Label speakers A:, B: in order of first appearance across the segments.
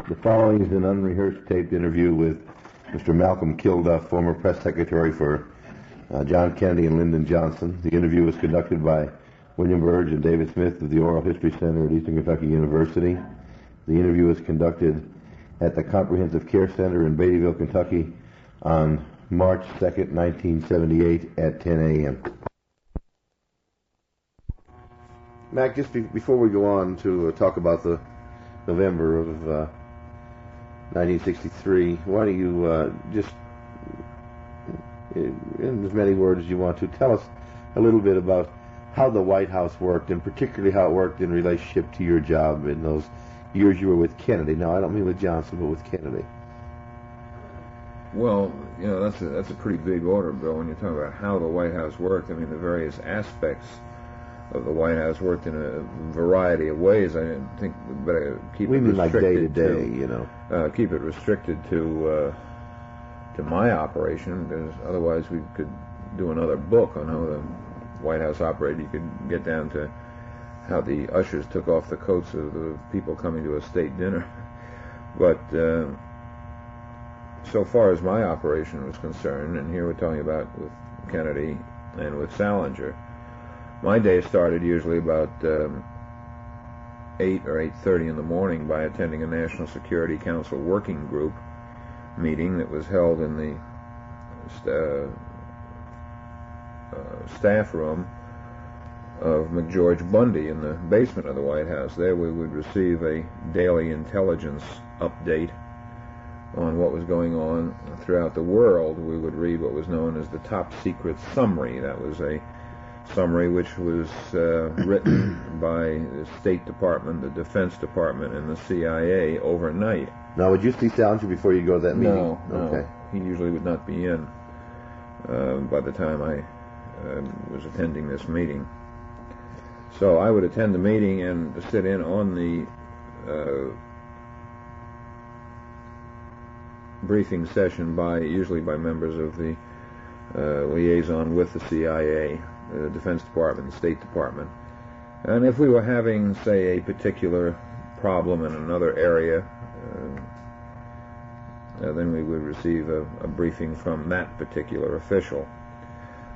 A: The following is an unrehearsed taped interview with Mr. Malcolm Kilduff, former press secretary for John Kennedy and Lyndon Johnson. The interview was conducted by William Berge and David Smith of the Oral History Center at Eastern Kentucky University. The interview was conducted at the Comprehensive Care Center in Beattyville, Kentucky on March 2nd, 1978 at 10 a.m. Mac, just before we go on to talk about the November of 1963, why don't you just, in as many words as you want to, tell us a little bit about how the White House worked, and particularly how it worked in relationship to your job in those years you were with Kennedy. Now, I don't mean with Johnson, but with Kennedy.
B: Well, you know, that's a pretty big order, Bill, when you're talking about how the White House worked. I mean, the various aspects of the White House worked in a variety of ways. I didn't think we better keep it restricted. We mean like day to day, you know. Keep it restricted to my operation, because otherwise we could do another book on how the White House operated. You could get down to how the ushers took off the coats of the people coming to a state dinner. But so far as my operation was concerned, and here we're talking about with Kennedy and with Salinger, my day started usually about 8 or 8:30 in the morning by attending a National Security Council working group meeting that was held in the staff room of McGeorge Bundy in the basement of the White House. There we would receive a daily intelligence update on what was going on throughout the world. We would read what was known as the Top Secret Summary. That was a summary which was written by the State Department, the Defense Department, and the CIA overnight.
A: Now, would you see Salinger before you go to that meeting?
B: No, okay. He usually would not be in by the time I was attending this meeting. So I would attend the meeting and sit in on the briefing session usually by members of the liaison with the CIA, the Defense Department, the State Department. And if we were having, say, a particular problem in another area, then we would receive a briefing from that particular official.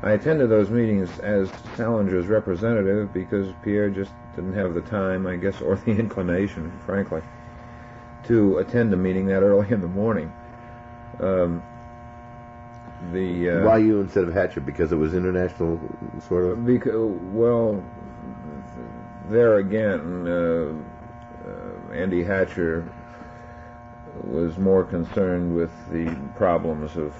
B: I attended those meetings as Salinger's representative because Pierre just didn't have the time, I guess, or the inclination, frankly, to attend a meeting that early in the morning.
A: Why you instead of Hatcher? Because it was international, sort of?
B: Well, there again, Andy Hatcher was more concerned with the problems of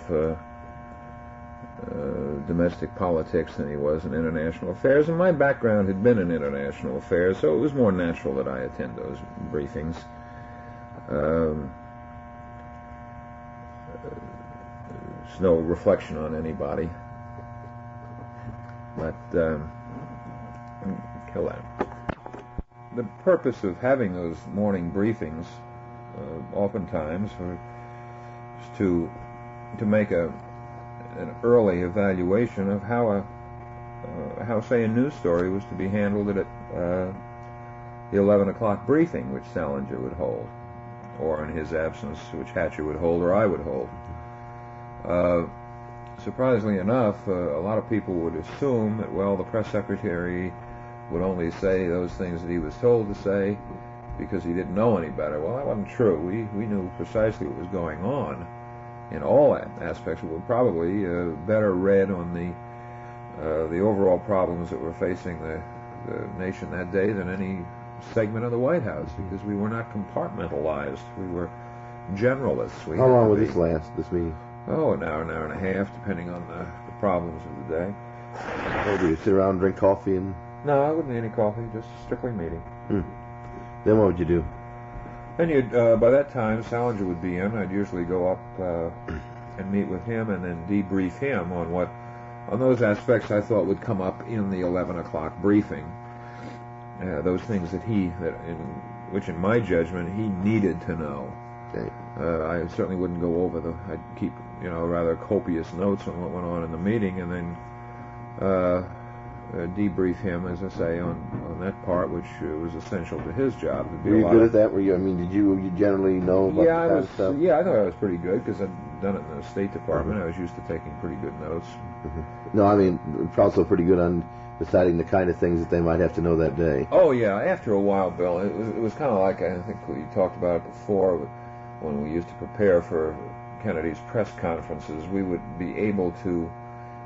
B: domestic politics than he was in international affairs, and my background had been in international affairs, so it was more natural that I attend those briefings. There's no reflection on anybody. But kill that. The purpose of having those morning briefings, oftentimes, is to make an early evaluation of how say a news story was to be handled at the 11 o'clock briefing, which Salinger would hold, or in his absence, which Hatcher would hold, or I would hold. Surprisingly enough, a lot of people would assume that, well, the press secretary would only say those things that he was told to say because he didn't know any better. Well, that wasn't true. We knew precisely what was going on in all aspects. We were probably better read on the overall problems that were facing the nation that day than any segment of the White House, because we were not compartmentalized. We were generalists.
A: How long would this last, this meeting?
B: Oh, an hour and a half, depending on the problems of the day.
A: Oh, do you sit around and drink coffee?
B: No, I wouldn't need any coffee, just strictly meeting.
A: Then what would you do?
B: Then by that time, Salinger would be in. I'd usually go up and meet with him and then debrief him on those aspects I thought would come up in the 11 o'clock briefing. Those things which in my judgment he needed to know.
A: Okay.
B: I certainly wouldn't go over I'd keep, rather copious notes on what went on in the meeting, and then debrief him, as I say, on that part, which was essential to his job.
A: Were you good at that? Did you generally know about
B: yeah,
A: that kind of stuff?
B: Yeah, I thought I was pretty good because I'd done it in the State Department. I was used to taking pretty good notes.
A: No, I mean, also pretty good on deciding the kind of things that they might have to know that day.
B: Oh, yeah. After a while, Bill, it was kind of like, I think we talked about it before, when we used to prepare for Kennedy's press conferences, we would be able to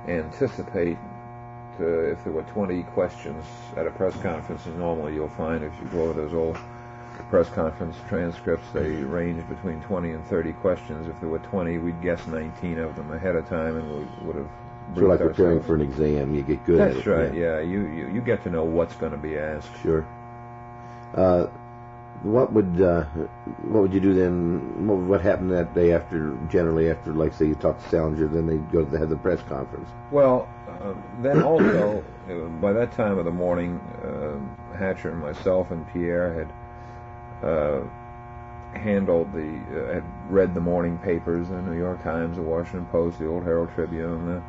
B: anticipate if there were 20 questions at a press conference, and normally you'll find if you go over those old press conference transcripts, they range between 20 and 30 questions. If there were 20, we'd guess 19 of them ahead of time, and we would have
A: So like preparing for an exam, you get good at it.
B: That's right, yeah. You get to know what's going to be asked.
A: Sure. What would you do then? What happened that day generally after, like, say, you talked to Salinger, then they go to have the press conference?
B: Well, then also, by that time of the morning, Hatcher and myself and Pierre had had read the morning papers, the New York Times, the Washington Post, the Old Herald Tribune,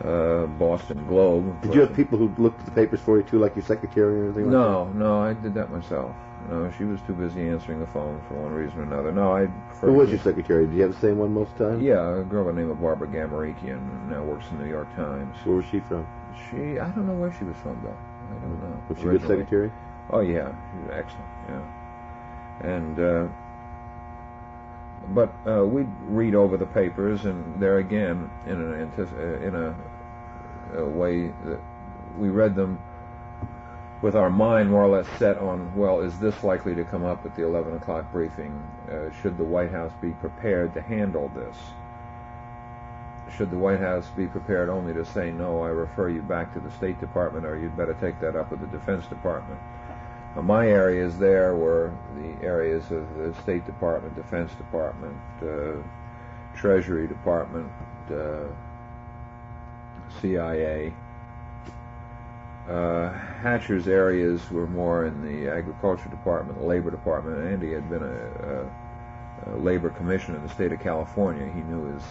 B: the Boston Globe.
A: Did you have people who looked at the papers for you too, like your secretary or anything?
B: No, I did that myself. No, she was too busy answering the phone for one reason or another. No, I prefer.
A: Who was your secretary? Did you have the same one most of the time?
B: Yeah, a girl by the name of Barbara Gamarikian, now works in the New York Times.
A: Where was she from?
B: I don't know where she was from, though. I don't know.
A: Was she a good secretary?
B: Oh, yeah. She was excellent, yeah. And, but we'd read over the papers, and there again, in a way that we read them with our mind more or less set on, well, is this likely to come up at the 11 o'clock briefing? Should the White House be prepared to handle this? Should the White House be prepared only to say, no, I refer you back to the State Department, or you'd better take that up with the Defense Department? Now, my areas there were the areas of the State Department, Defense Department, Treasury Department, CIA. Hatcher's areas were more in the Agriculture Department, Labor Department. Andy had been a labor commissioner in the state of California. He knew his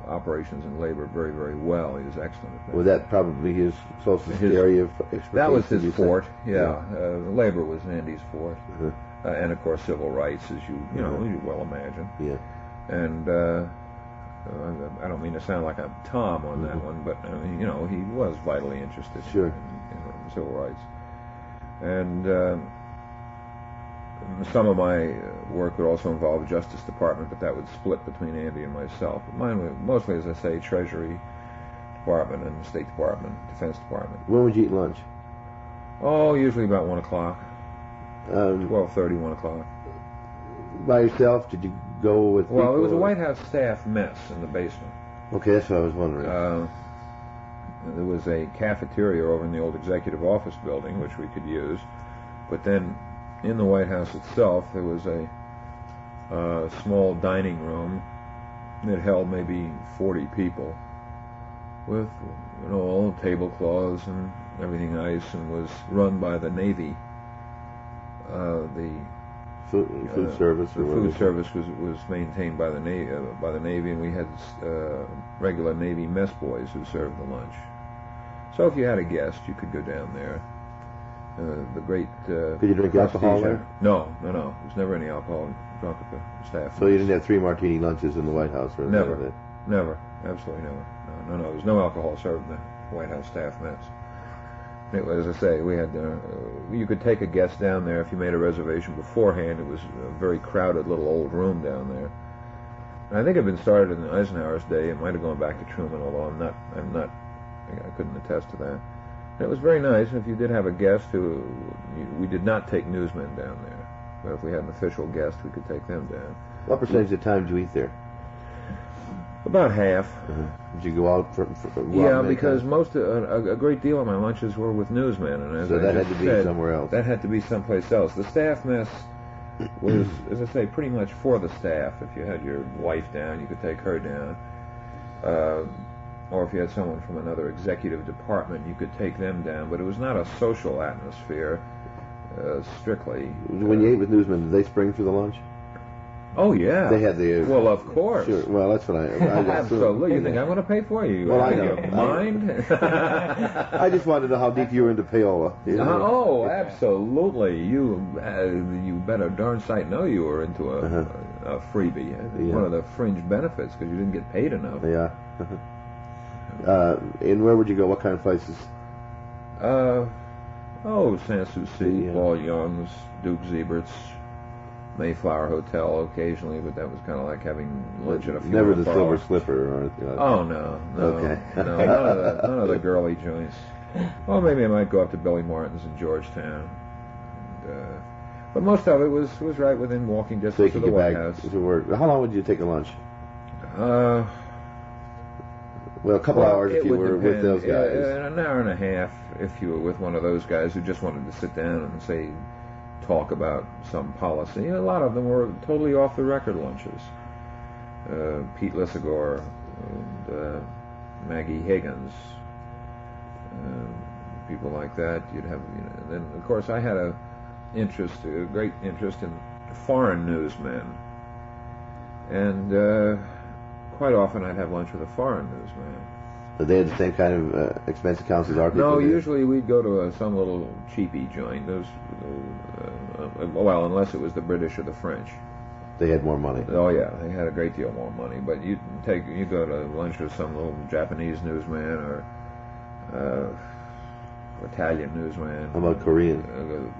B: operations in labor very, very well. He was excellent at that.
A: Was that probably his closest area of expertise?
B: That was his fort, yeah. Labor was Andy's fort. And, of course, civil rights, as you well imagine.
A: Yeah.
B: And I don't mean to sound like I'm Tom on that one, but, I mean, he was vitally interested in civil rights. And some of my work would also involve the Justice Department, but that would split between Andy and myself. But mine was mostly, as I say, Treasury Department and State Department, Defense Department.
A: When would you eat lunch?
B: Oh, usually about 1 o'clock. 12:30, 1 o'clock.
A: By yourself? Did you go with people?
B: Well, it was a White House staff mess in the basement.
A: Okay, that's what I was wondering.
B: There was a cafeteria over in the old Executive Office building, which we could use. But then in the White House itself, there was a small dining room that held maybe 40 people with, all tablecloths and everything nice, and was run by the Navy. The
A: food service.
B: The food service was maintained by the Navy, and we had regular Navy mess boys who served the lunch. So if you had a guest, you could go down there. The great.
A: Could you drink alcohol there?
B: No. There was never any alcohol drunk at the staff.
A: So you didn't have 3 martini lunches in the White House, or
B: never, absolutely never. No. There was no alcohol served in the White House staff mess. It was, as I say, we had. You could take a guest down there if you made a reservation beforehand. It was a very crowded little old room down there. And I think it had been started in Eisenhower's day. It might have gone back to Truman, although I couldn't attest to that. And it was very nice. If you did have a guest we did not take newsmen down there, but if we had an official guest, we could take them down.
A: What percentage of the time did you eat there?
B: About half.
A: Did you go out for
B: yeah, because a great deal of my lunches were with newsmen, and as
A: so that had to be
B: said,
A: somewhere else.
B: That had to be someplace else. The staff mess was, as I say, pretty much for the staff. If you had your wife down, you could take her down, or if you had someone from another executive department, you could take them down. But it was not a social atmosphere, strictly.
A: When you ate with newsmen, did they spring through the lunch?
B: Oh yeah.
A: They had the.
B: Well, of course.
A: Sure. Well, that's what I
B: Absolutely. You think I'm going to pay for you?
A: Well, I
B: Do
A: know.
B: you mind?
A: I just wanted to know how deep you were into payola. You know?
B: Oh, absolutely. You bet a darn sight know you were into a freebie. One of the fringe benefits because you didn't get paid enough.
A: Yeah. And where would you go? What kind of places?
B: Sanssouci, Paul Young's, Duke Zebert's, Mayflower Hotel occasionally, but that was kind of like having lunch at a funeral
A: Never the
B: parlor.
A: Silver Slipper or anything like that.
B: Oh, no.
A: Okay.
B: No, none of the girly joints. Well, maybe I might go up to Billy Martin's in Georgetown. But most of it was right within walking distance of the White House.
A: To work. How long would you take a lunch? Well, a couple hours if you were with those guys.
B: An hour and a half if you were with one of those guys who just wanted to sit down and talk about some policy. A lot of them were totally off the record lunches. Pete Lissagore and Maggie Higgins, people like that. You'd have, and then of course I had a great interest in foreign newsmen, and quite often I'd have lunch with a foreign newsman.
A: But they had the same kind of expense accounts as our people
B: No,
A: did?
B: usually we'd go to some little cheapy joint. Well, unless it was the British or the French.
A: They had more money.
B: Oh yeah, they had a great deal more money. But you go to lunch with some little Japanese newsman or Italian newsman.
A: How about Korean?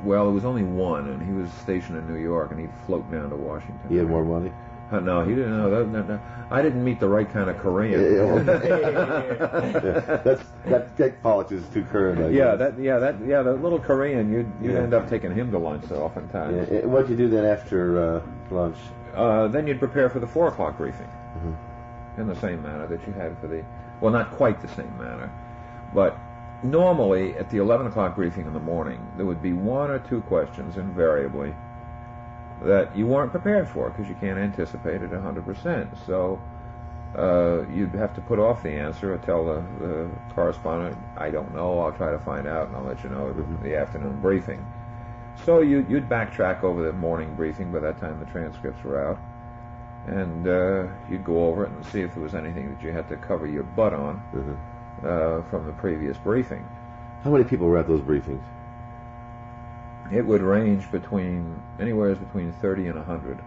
B: Well, it was only one, and he was stationed in New York, and he'd float down to Washington.
A: He had more money?
B: No, he didn't know. No. I didn't meet the right kind of Korean.
A: That politics is too current. I guess.
B: The little Korean, you'd end up taking him to lunch oftentimes.
A: Yeah. What'd you do then after lunch?
B: Then you'd prepare for the 4 o'clock briefing in the same manner that you had for well, not quite the same manner, but normally at the 11 o'clock briefing in the morning, there would be 1 or 2 questions invariably that you weren't prepared for because you can't anticipate it 100%. So you'd have to put off the answer or tell the correspondent, I don't know, I'll try to find out and I'll let you know in the afternoon briefing. So you'd backtrack over the morning briefing by that time the transcripts were out, and you'd go over it and see if there was anything that you had to cover your butt on from the previous briefing.
A: How many people were at those briefings?
B: It would range anywhere between 30 and 100.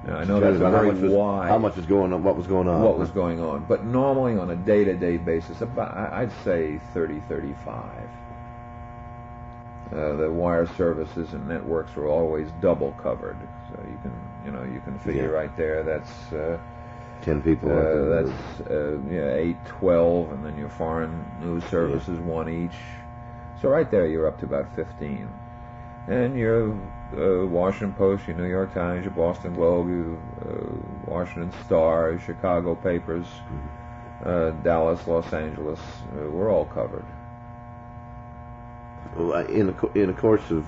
B: Now, I know that's very wide.
A: How much was going on? What was going on?
B: What was going on. But normally on a day-to-day basis, I'd say 30, 35. The wire services and networks were always double covered. So you can figure right there that's
A: 10 people.
B: That's 8, 12, and then your foreign news services 1 each. So right there you're up to about 15. And your Washington Post, your New York Times, your Boston Globe, your Washington Star, your Chicago papers, Dallas, Los Angeles, were all covered.
A: Well, in the course of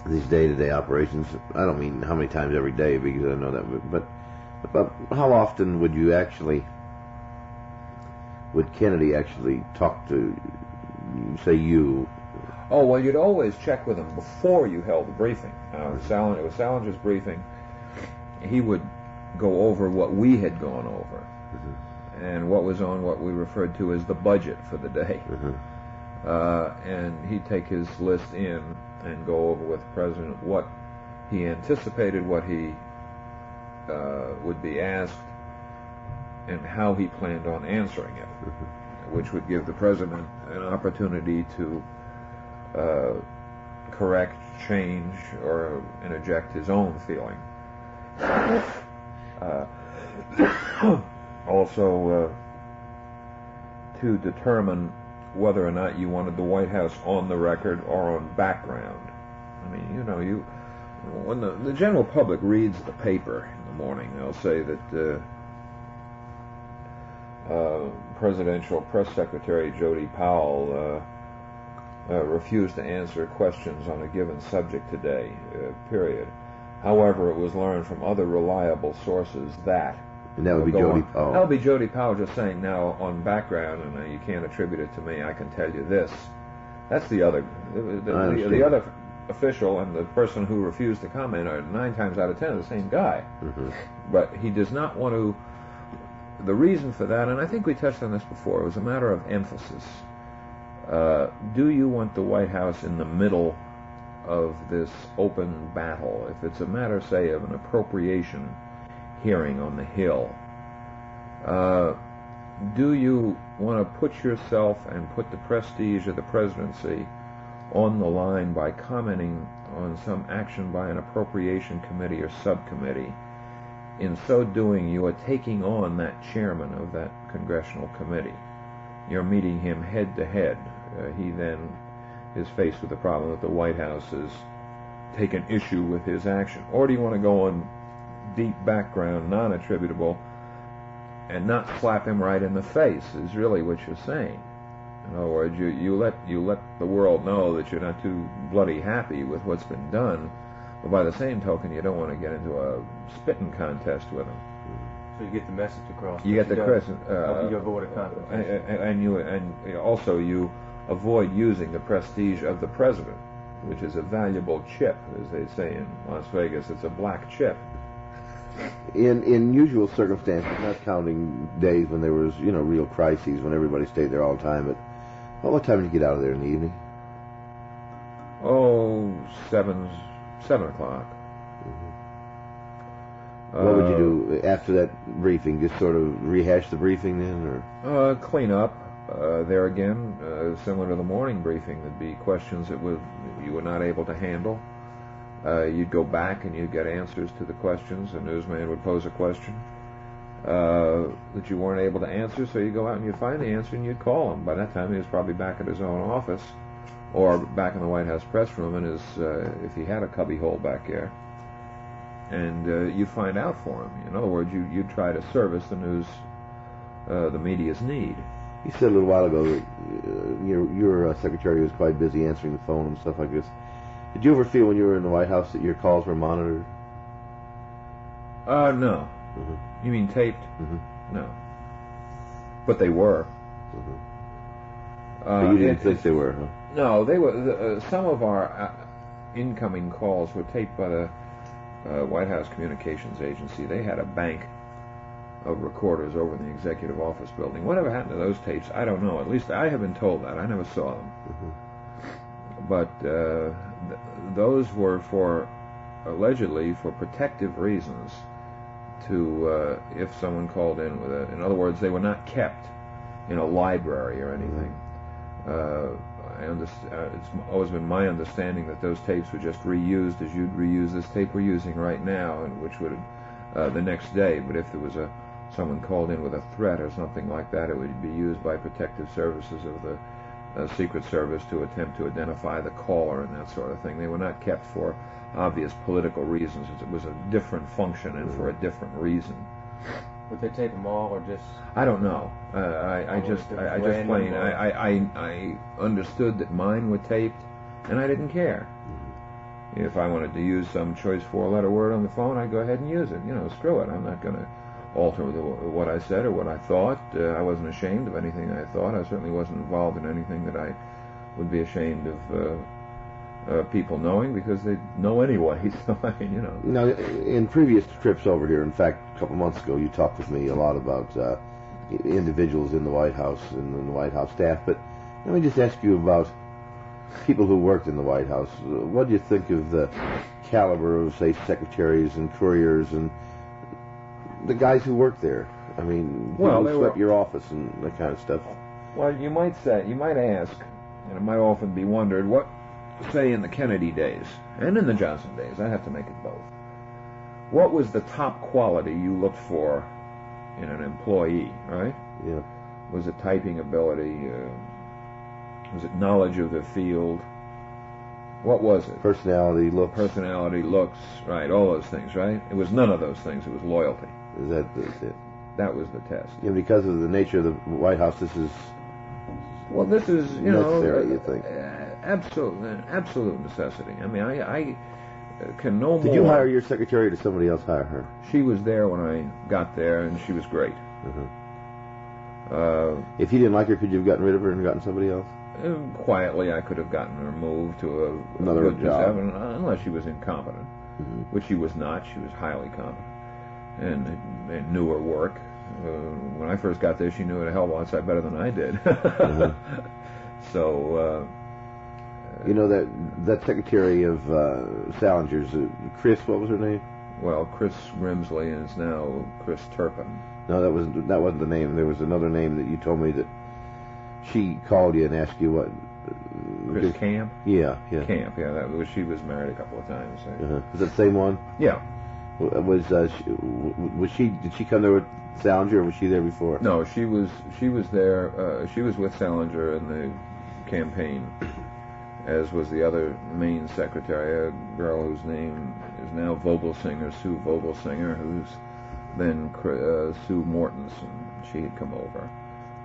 A: these day-to-day operations, I don't mean how many times every day because I know that, but how often would Kennedy actually talk to, say, you?
B: Oh, well, you'd always check with him before you held the briefing. It was Salinger's briefing. He would go over what we had gone over and what was on what we referred to as the budget for the day. And he'd take his list in and go over with the president what he anticipated, what he would be asked, and how he planned on answering it, which would give the president an opportunity to correct, change, or interject his own feeling. Also, to determine whether or not you wanted the White House on the record or on background. I mean, when the general public reads the paper in the morning, they'll say that Presidential Press Secretary Jody Powell refused to answer questions on a given subject today, period. However, it was learned from other reliable sources that...
A: And that would be Jody Powell.
B: That would be Jody Powell just saying, now, on background, and you can't attribute it to me, I can tell you this. That's the other... The official and the person who refused to comment are 9 times out of 10 the same guy.
A: Mm-hmm.
B: But he does not want to. The reason for that, and I think we touched on this before, it was a matter of emphasis. Do you want the White House in the middle of this open battle? If it's a matter, say, of an appropriation hearing on the Hill, do you want to put yourself and put the prestige of the presidency on the line by commenting on some action by an appropriation committee or subcommittee? In so doing, you are taking on that chairman of that congressional committee. You're meeting him head to head. He then is faced with the problem that the White House has taken issue with his action. Or do you want to go on deep background, non-attributable, and not slap him right in the face, is really what you're saying. In other words, you let the world know that you're not too bloody happy with what's been done, but by the same token, you don't want to get into a spitting contest with him.
C: So you get the message across.
B: You get the message.
C: You avoid a confrontation.
B: And also you avoid using the prestige of the president, which is a valuable chip, as they say in Las Vegas. It's a black chip.
A: In usual circumstances, not counting days when there was, real crises, when everybody stayed there all the time, but what time did you get out of there in the evening?
B: Oh, 7 o'clock.
A: Mm-hmm. What would you do after that briefing? Just sort of rehash the briefing then, or?
B: Clean up. There again, similar to the morning briefing, there'd be questions that you were not able to handle. You'd go back and you'd get answers to the questions. A newsman would pose a question that you weren't able to answer, so you go out and you'd find the answer and you'd call him. By that time, he was probably back at his own office or back in the White House press room, and if he had a cubby hole back there, and you find out for him. In other words, you'd try to service the news, the media's need.
A: You said a little while ago that your secretary was quite busy answering the phone and stuff like this. Did you ever feel when you were in the White House that your calls were monitored?
B: No.
A: Mm-hmm.
B: You mean taped?
A: Mm-hmm.
B: No. But they were.
A: Mm-hmm. But you didn't think they were, huh?
B: No, they were. Some of our incoming calls were taped by the White House Communications Agency. They had a bank of recorders over in the Executive Office building. Whatever happened to those tapes, I don't know. At least I have been told that. I never saw them.
A: Mm-hmm.
B: But those were allegedly for protective reasons, to if someone called in with it. In other words, they were not kept in a library or anything. It's always been my understanding that those tapes were just reused as you'd reuse this tape we're using right now, and which would the next day. But if there was someone called in with a threat or something like that, it would be used by protective services of the Secret Service to attempt to identify the caller and that sort of thing. They were not kept for obvious political reasons. It was a different function and for a different reason.
C: Would they tape them all, or just?
B: I don't know. I understood that mine were taped, and I didn't care. Mm-hmm. If I wanted to use some choice 4-letter word on the phone, I'd go ahead and use it. Screw it. I'm not going to alter what I said or what I thought. I wasn't ashamed of anything I thought. I certainly wasn't involved in anything that I would be ashamed of people knowing, because they know anyway. So
A: Now, in previous trips over here, in fact, a couple months ago, you talked with me a lot about individuals in the White House and in the White House staff. But let me just ask you about people who worked in the White House. What do you think of the caliber of, say, secretaries and couriers and the guys who work there? I mean, who swept your office and that kind of stuff.
B: Well, you might ask, and it might often be wondered, what, say, in the Kennedy days and in the Johnson days, I have to make it both, what was the top quality you looked for in an employee, right?
A: Yeah.
B: Was it typing ability? Was it knowledge of the field? What was it?
A: Personality, looks.
B: Personality, looks, right, all those things, right? It was none of those things. It was loyalty.
A: Is that it?
B: That was the test.
A: Yeah, because of the nature of the White House, this is...
B: Well, this is,
A: necessary, you think?
B: Absolute necessity. I mean, I can no more...
A: Did you hire your secretary, or did somebody else hire her?
B: She was there when I got there, and she was great.
A: Mm-hmm. If you didn't like her, could you have gotten rid of her and gotten somebody else?
B: Quietly, I could have gotten her moved to
A: another
B: good
A: job,
B: position, unless she was incompetent, which she was not. She was highly competent and knew her work. When I first got there, she knew it a hell of a lot better than I did. So,
A: you know that secretary of Salinger's, Chris, what was her name?
B: Well, Chris Grimsley, and it's now Chris Turpin.
A: No, that wasn't the name. There was another name that you told me that she called you and asked you what.
B: Chris Camp?
A: Yeah.
B: Camp, yeah. She was married a couple of times.
A: Is that the same one?
B: Yeah.
A: Was she? Did she come there with Salinger, or was she there before?
B: No, she was there. She was with Salinger in the campaign, as was the other main secretary, a girl whose name is now Vogelsinger, Sue Vogelsinger, who's then Sue Mortensen. She had come over.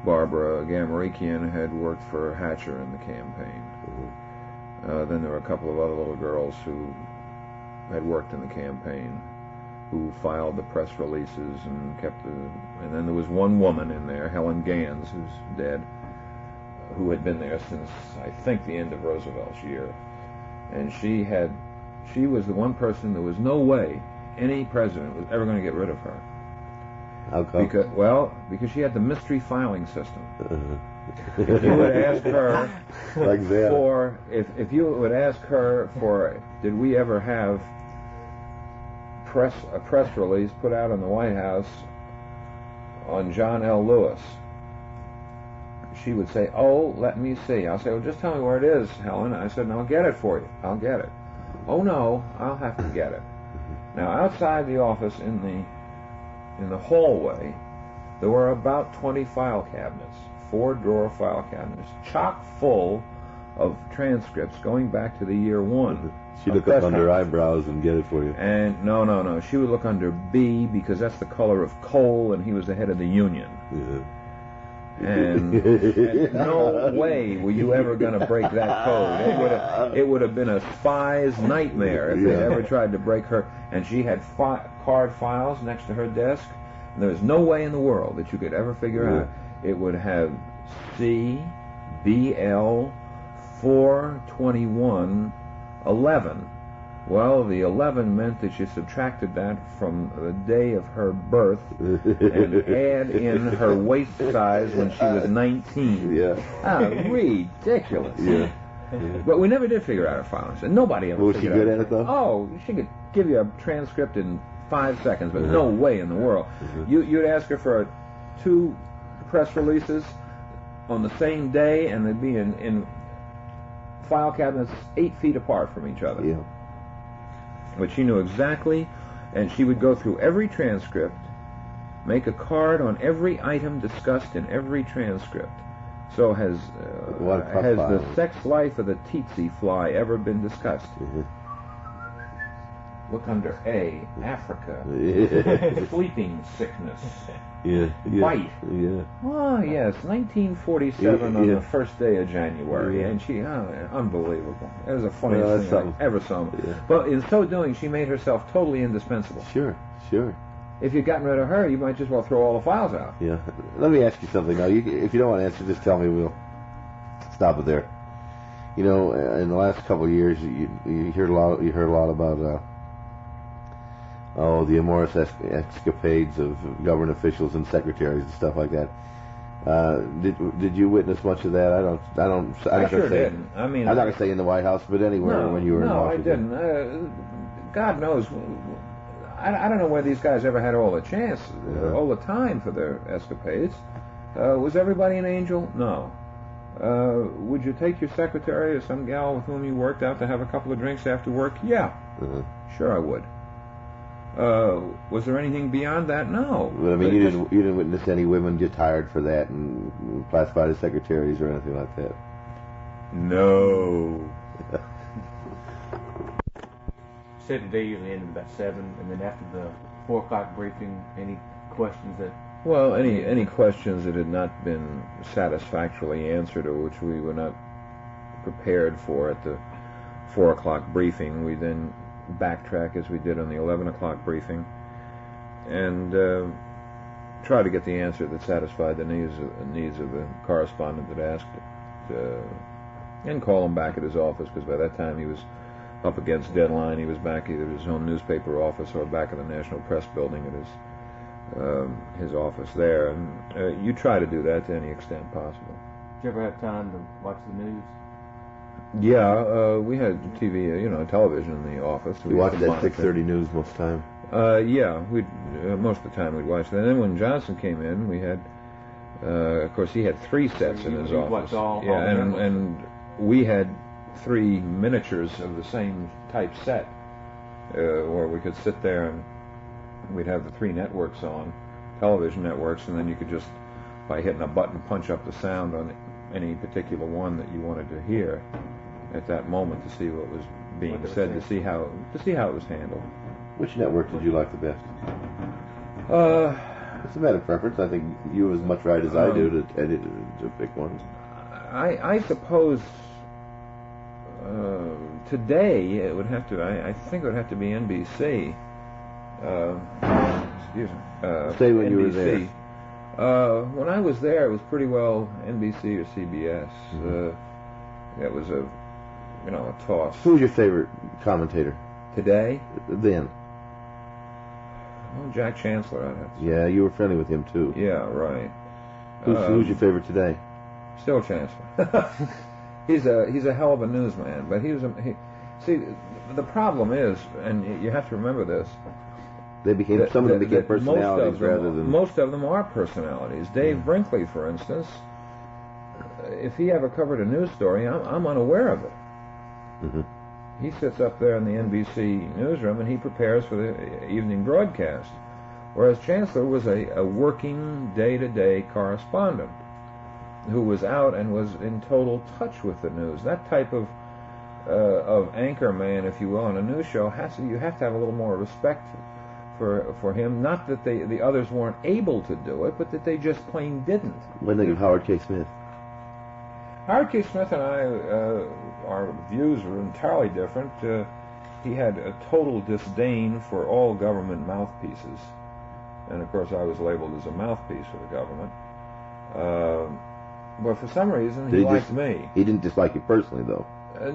B: Barbara Gamarikian had worked for Hatcher in the campaign. Then there were a couple of other little girls who had worked in the campaign, who filed the press releases and and then there was one woman in there, Helen Gans, who's dead, who had been there since, I think, the end of Roosevelt's year. And she was the one person, there was no way any president was ever going to get rid of her.
A: How come?
B: Because she had the mystery filing system. If you would ask her
A: like that.
B: if you would ask her for, did we ever have a press release put out in the White House on John L. Lewis, she would say, "Oh, let me see." I'll say, "Well, just tell me where it is, Helen." I said, "And I'll get it for you. I'll get it." "Oh no, I'll have to get it." Now, outside the office in the hallway, there were about 20 file cabinets, 4-drawer file cabinets, chock full of transcripts going back to the year 1.
A: She'd look up under eyebrows and get it for you.
B: And no. She would look under B, because that's the color of coal, and he was the head of the union.
A: Yeah.
B: And no way were you ever going to break that code. It would have been a spy's nightmare if they ever tried to break her. And she had card files next to her desk. And there was no way in the world that you could ever figure out. It would have C, BL, 421, 11. Well, the 11 meant that you subtracted that from the day of her birth and add in her waist size when she was 19. Ridiculous.
A: Yeah.
B: But we never did figure out her files, and nobody ever
A: Was she good at it, though?
B: Oh, she could give you a transcript in 5 seconds, but no way in the world. You'd ask her for 2 press releases on the same day, and they'd be in file cabinets 8 feet apart from each other.
A: Yeah.
B: But she knew exactly, and she would go through every transcript, make a card on every item discussed in every transcript. So has the sex life of the tsetse fly ever been discussed? Look under A, Africa. Sleeping sickness. Bite. Oh, yes, 1947 on the first day of January. And she, unbelievable. It was the funniest thing I ever saw. But in so doing, she made herself totally indispensable.
A: Sure.
B: If you'd gotten rid of her, you might just well throw all the files out.
A: Yeah. Let me ask you something now. If you don't want to answer, just tell me. We'll stop it there. You know, in the last couple of years, you heard a lot about the amorous escapades of government officials and secretaries and stuff like that. Did you witness much of that?
B: I sure didn't. I mean,
A: I'm not going to say in the White House, but anywhere when you were in Washington.
B: No, I didn't. God knows. I don't know whether these guys ever had all the chance, all the time for their escapades. Was everybody an angel? No. Would you take your secretary or some gal with whom you worked out to have a couple of drinks after work? Yeah. Sure I would. Was there anything beyond that? No.
A: But I mean, you didn't witness any women get hired for that and classified as secretaries or anything like that?
B: No.
C: Said today usually ended about 7, and then after the 4 o'clock briefing, any questions that...
B: Well, any questions that had not been satisfactorily answered or which we were not prepared for at the 4 o'clock briefing, we then backtrack as we did on the 11 o'clock briefing and try to get the answer that satisfied the needs of the correspondent that asked it. and call him back at his office, because by that time he was up against deadline. He was back either at his own newspaper office or back at the National Press Building at his office there. And you try to do that to any extent possible.
C: Did you ever have time to watch the news?
B: Yeah, we had TV, television in the office.
A: We watched that 6:30 news most of the time.
B: Yeah, most of the time we'd watch that. And then when Johnson came in, we had, of course, he had 3 sets in his office. And we had 3 miniatures of the same type set, where we could sit there and we'd have the 3 networks on, television networks, and then you could just, by hitting a button, punch up the sound on any particular one that you wanted to hear at that moment to see what was being said, to see how it was handled.
A: Which network did you like the best? It's a matter of preference. I think you have as much right as I do to pick one.
B: I suppose today it would have to. I think it would have to be NBC. Excuse me.
A: Say when
B: NBC.
A: You were there.
B: When I was there, it was pretty well NBC or CBS. Mm-hmm. It was a toss.
A: Who was your favorite commentator
B: today?
A: Then.
B: Well, Jack Chancellor, I'd have to say.
A: Yeah, you were friendly with him too.
B: Yeah, right.
A: Who's your favorite today?
B: Still Chancellor. He's a hell of a newsman, but see, the problem is, and you have to remember this.
A: Some of them became personalities rather than...
B: Most of them are personalities. Dave Brinkley, for instance, if he ever covered a news story, I'm unaware of it. Mm-hmm. He sits up there in the NBC newsroom and he prepares for the evening broadcast, whereas Chancellor was a working, day-to-day correspondent who was out and was in total touch with the news. That type of anchor man, if you will, on a news show, you have to have a little more respect for him. Not that the others weren't able to do it, but that they just plain didn't.
A: When they give Howard K. Smith.
B: Howard K. Smith and I, our views were entirely different. He had a total disdain for all government mouthpieces, and of course I was labeled as a mouthpiece for the government. But for some reason, he liked me.
A: He didn't dislike you personally, though.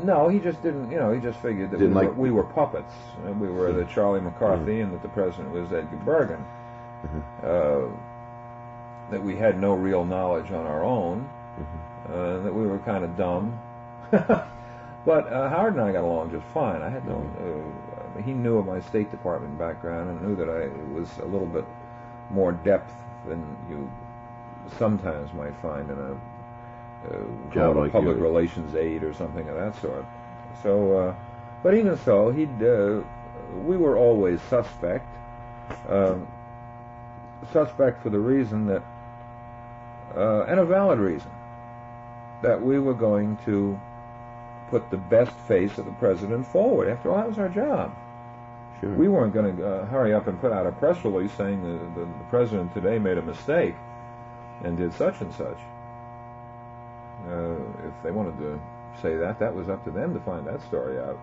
B: No, he just didn't. He just figured that we were puppets. We were the Charlie McCarthy, and that the president was Edgar Bergen. That we had no real knowledge on our own. That we were kind of dumb. But Howard and I got along just fine. I had no. He knew of my State Department background and knew that I was a little bit more depth than you sometimes might find in a public relations aide or something of that sort. So, but even so, we were always suspect. Suspect for the reason that, and a valid reason, that we were going to put the best face of the president forward. After all, that was our job.
A: Sure.
B: We weren't going to hurry up and put out a press release saying the president today made a mistake and did such and such. If they wanted to say that was up to them to find that story out.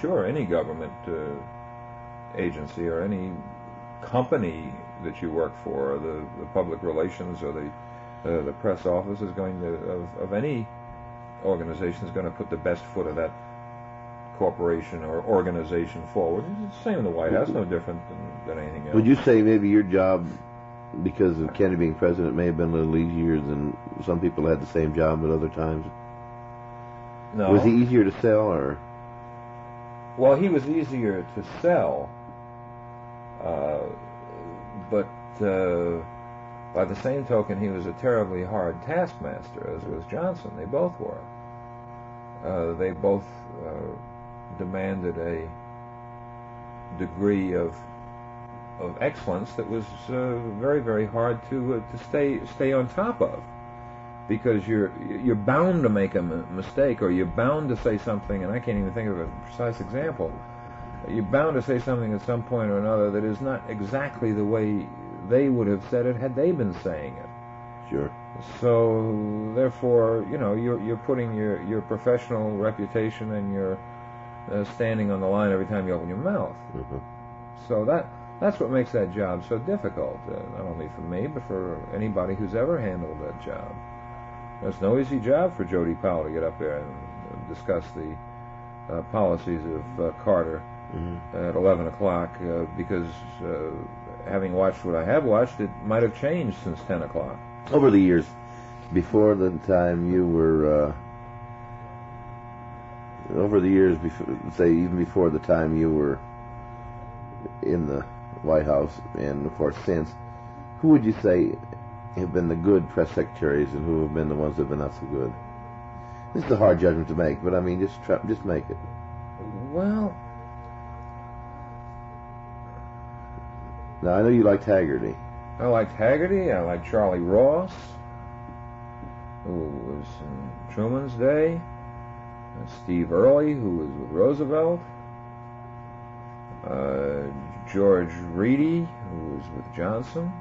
B: Sure, any government agency or any company that you work for, the public relations or the press office is going to, of any organization, is going to put the best foot of that corporation or organization forward. It's the same in the White House, no different than anything else.
A: Would you say maybe your job, because of Kennedy being president, may have been a little easier than some people had the same job at other times?
B: No.
A: Was he easier to sell, or?
B: Well, he was easier to sell, but by the same token, he was a terribly hard taskmaster, as was Johnson. They both were. They both demanded a degree of excellence that was very, very hard to stay on top of, because you're bound to make a mistake, or you're bound to say something, and I can't even think of a precise example. You're bound to say something at some point or another that is not exactly the way they would have said it had they been saying it.
A: Sure.
B: So therefore, you're putting your professional reputation and your standing on the line every time you open your mouth. Mm-hmm. So that's what makes that job so difficult, not only for me, but for anybody who's ever handled that job. That's no easy job for Jody Powell to get up there and discuss the policies of Carter at 11 o'clock because having watched what I have watched, it might have changed since 10 o'clock.
A: Over the years, before the time you were, over the years, say even before the time you were in the White House, and of course since, who would you say have been the good press secretaries and who have been the ones that have been not so good? This is a hard judgment to make, but I mean, just make it.
B: Well,
A: now I know you liked Haggerty.
B: I liked Haggerty. I liked Charlie Ross, who was in Truman's day. Steve Early, who was with Roosevelt. George Reedy, who was with Johnson.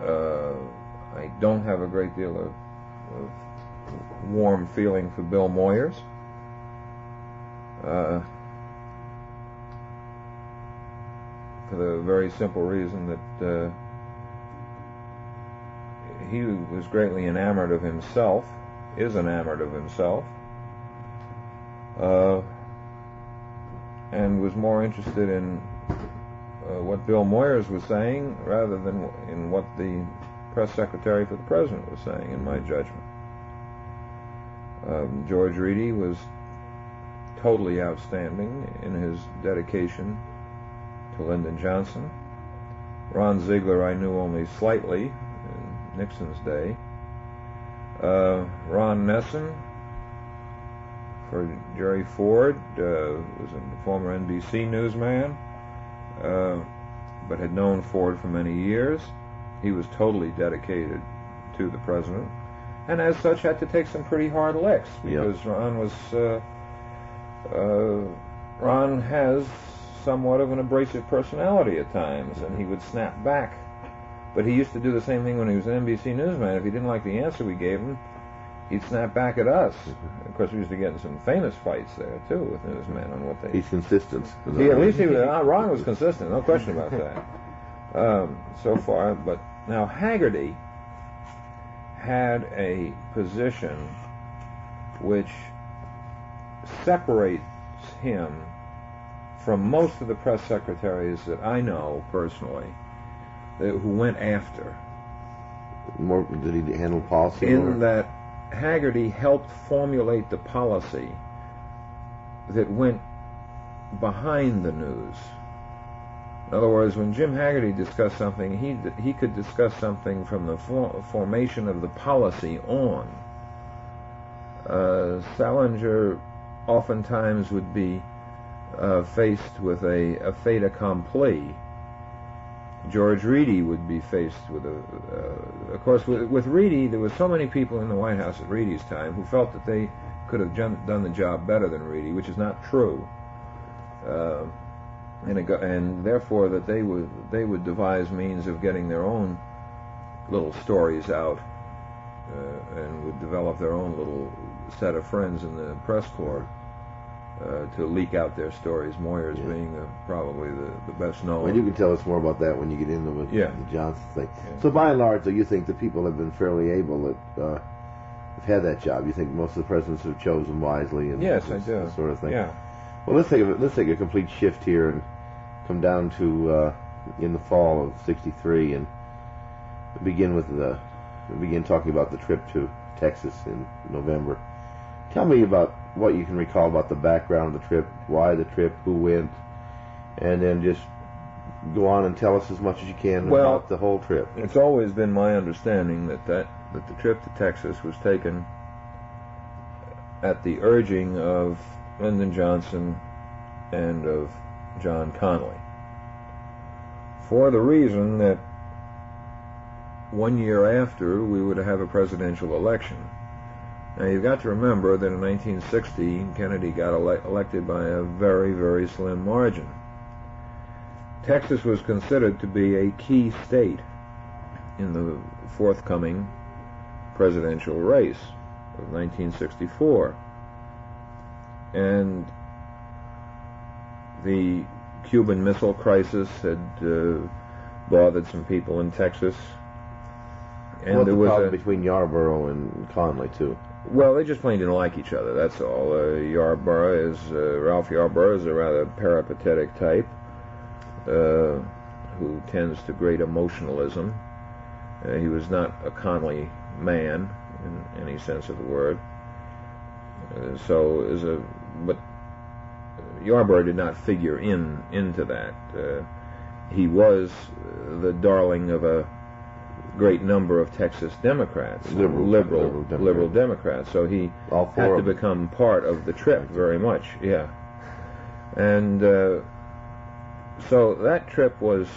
B: I don't have a great deal of warm feeling for Bill Moyers. For the very simple reason that he was greatly enamored of himself, is enamored of himself, and was more interested in what Bill Moyers was saying rather than in what the press secretary for the president was saying, in my judgment. George Reedy was totally outstanding in his dedication to Lyndon Johnson. Ron Ziegler I knew only slightly in Nixon's day. Ron Nesson for Jerry Ford was a former NBC newsman, but had known Ford for many years. He was totally dedicated to the president, and as such had to take some pretty hard licks because Ron has somewhat of an abrasive personality at times, and he would snap back. But he used to do the same thing when he was an NBC newsman. If he didn't like the answer we gave him, he'd snap back at us. Of course, we used to get in some famous fights there, too, with newsmen on what they...
A: He's consistent.
B: At least Ron was consistent, no question about that. So far, but now Haggerty had a position which separates him from most of the press secretaries that I know personally who went after.
A: More, did he handle policy?
B: In that Haggerty helped formulate the policy that went behind the news. In other words, when Jim Haggerty discussed something, he could discuss something from the formation of the policy on. Salinger oftentimes would be faced with a fait accompli. George Reedy would be faced with of course, with Reedy, there were so many people in the White House at Reedy's time who felt that they could have done the job better than Reedy, which is not true. And therefore that they would devise means of getting their own little stories out, and would develop their own little set of friends in the press corps to leak out their stories. Moyers being probably the best known.
A: Well, you can tell us more about that when you get into the Johnson thing. Yeah. So by and large, though, you think the people have been fairly able that have had that job. You think most of the presidents have chosen wisely, and
B: yes, I do.
A: This sort of thing.
B: Yeah.
A: Well, let's take a complete shift here and come down to in the fall of '63 and begin talking about the trip to Texas in November. Tell me about what you can recall about the background of the trip, why the trip, who went, and then just go on and tell us as much as you can about the whole trip.
B: It's always been my understanding that the trip to Texas was taken at the urging of Lyndon Johnson and of John Connally, for the reason that 1 year after we would have a presidential election. Now, you've got to remember that in 1960, Kennedy got elected by a very, very slim margin. Texas was considered to be a key state in the forthcoming presidential race of 1964. And the Cuban Missile Crisis had bothered some people in Texas. And
A: what's
B: there
A: the
B: was
A: problem between Yarborough and Conley, too?
B: Well, they just plain didn't like each other, that's all. Ralph Yarborough is a rather peripatetic type who tends to great emotionalism. He was not a Conley man in any sense of the word. But Yarborough did not figure into that. He was the darling of a great number of Texas Democrats, liberal Democrats. So he had to become part of the trip very much. Yeah, and so that trip was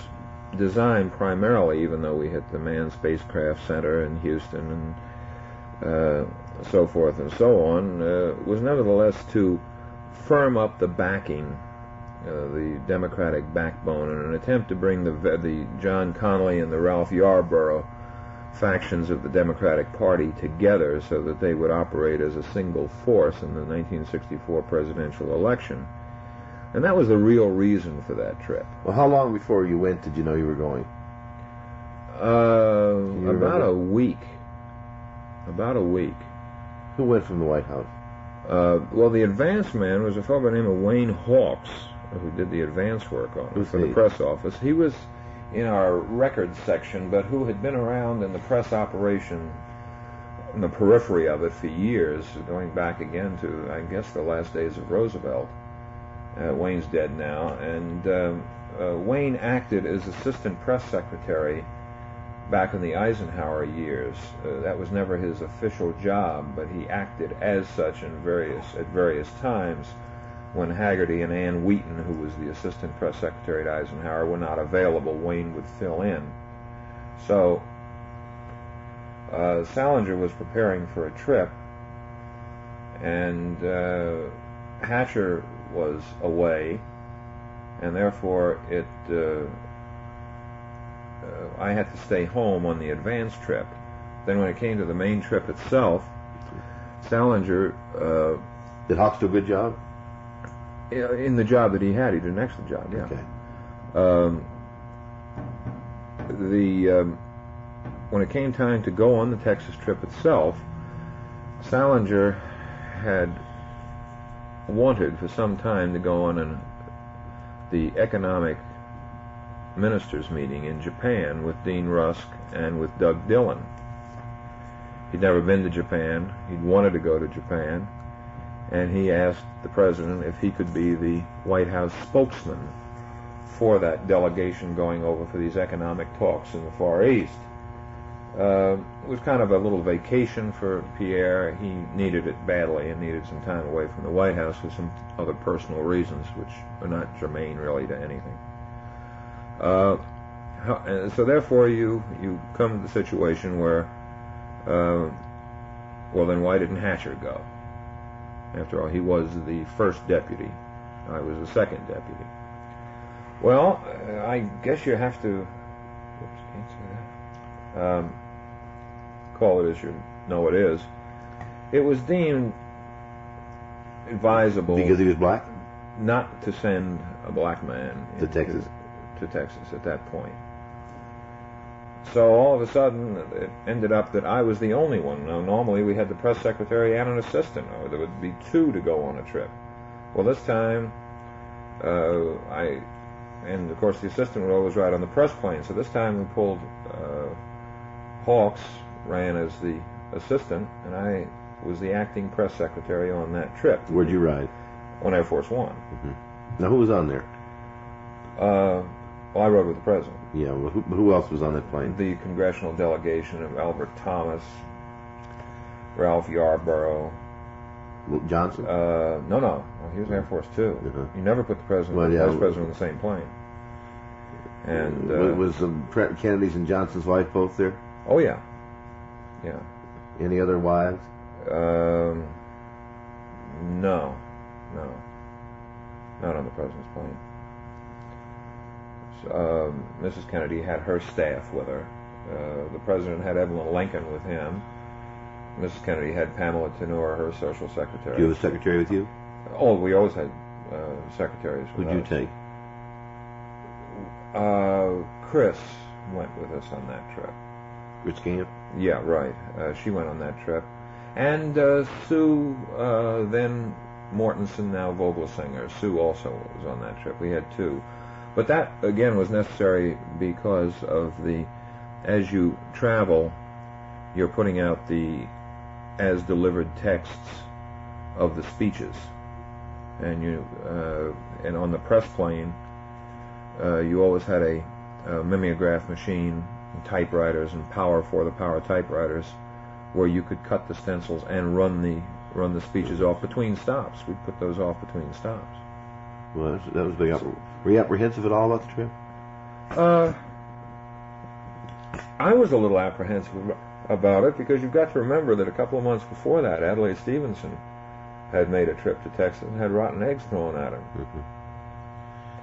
B: designed primarily, even though we hit the Manned Spacecraft Center in Houston and so forth and so on, was nevertheless to firm up the backing, the Democratic backbone, in an attempt to bring the John Connally and the Ralph Yarborough factions of the Democratic Party together so that they would operate as a single force in the 1964 presidential election. And that was the real reason for that trip.
A: Well, how long before you went did you know you were going?
B: About a week. About a week.
A: Who went from the White House?
B: Well, the advance man was a fellow by the name of Wayne Hawks, who did the advance work on it for the press office. He was in our records section, but who had been around in the press operation, in the periphery of it for years, going back again to, I guess, the last days of Roosevelt. Wayne's dead now, and Wayne acted as assistant press secretary back in the Eisenhower years. That was never his official job, but he acted as such at various times. When Haggerty and Ann Wheaton, who was the assistant press secretary at Eisenhower, were not available, Wayne would fill in. So Salinger was preparing for a trip, and Hatcher was away, and therefore I had to stay home on the advance trip. Then when it came to the main trip itself, Salinger...
A: Did Hawks do a good job?
B: In the job that he did an excellent job, yeah.
A: Okay.
B: When it came time to go on the Texas trip itself, Salinger had wanted for some time to go on the economic ministers meeting in Japan with Dean Rusk and with Doug Dillon. He'd never been to Japan. He'd wanted to go to Japan, and he asked the president if he could be the White House spokesman for that delegation going over for these economic talks in the Far East. It was kind of a little vacation for Pierre. He needed it badly and needed some time away from the White House for some other personal reasons, which are not germane really to anything. So therefore you come to the situation where, well then why didn't Hatcher go? After all, he was the first deputy. I was the second deputy. Well, I guess you have to, whoops, can't say that. Call it as you know it is. It was deemed advisable,
A: because he was black,
B: not to send a black man
A: to Texas
B: at that point. So all of a sudden it ended up that I was the only one. Now, normally we had the press secretary and an assistant, or there would be two to go on a trip. Well, this time and of course the assistant would always ride on the press plane, so this time we pulled Hawks ran as the assistant, and I was the acting press secretary on that trip.
A: Where'd you ride?
B: On Air Force One.
A: Mm-hmm. Now, who was on there?
B: Well, I rode with the president.
A: Yeah, well, who else was on that plane?
B: The congressional delegation of Albert Thomas, Ralph Yarborough.
A: Johnson?
B: No. Well, he was in Air Force Two. Uh-huh. You never put the president and the vice president on the same plane. And
A: was Kennedy's and Johnson's wife both there?
B: Oh, yeah. Yeah.
A: Any other wives?
B: No. Not on the president's plane. So, Mrs. Kennedy had her staff with her. The president had Evelyn Lincoln with him. Mrs. Kennedy had Pamela Tenor, her social secretary.
A: Do you have a secretary with you?
B: Oh, we always had secretaries with us.
A: Who'd you take?
B: Chris went with us on that trip.
A: Rich Camp?
B: Yeah, right. She went on that trip. And Sue, then Mortensen, now Vogelsinger. Sue also was on that trip. We had two. But that, again, was necessary because of as you travel, you're putting out the as-delivered texts of the speeches. And on the press plane, you always had a mimeograph machine, and typewriters, and power typewriters, where you could cut the stencils and run the speeches off between stops. We'd put those off between stops.
A: Well, that was big. Were you apprehensive at all about the trip?
B: I was a little apprehensive about it because you've got to remember that a couple of months before that, Adlai Stevenson had made a trip to Texas and had rotten eggs thrown at him.
A: Mm-hmm.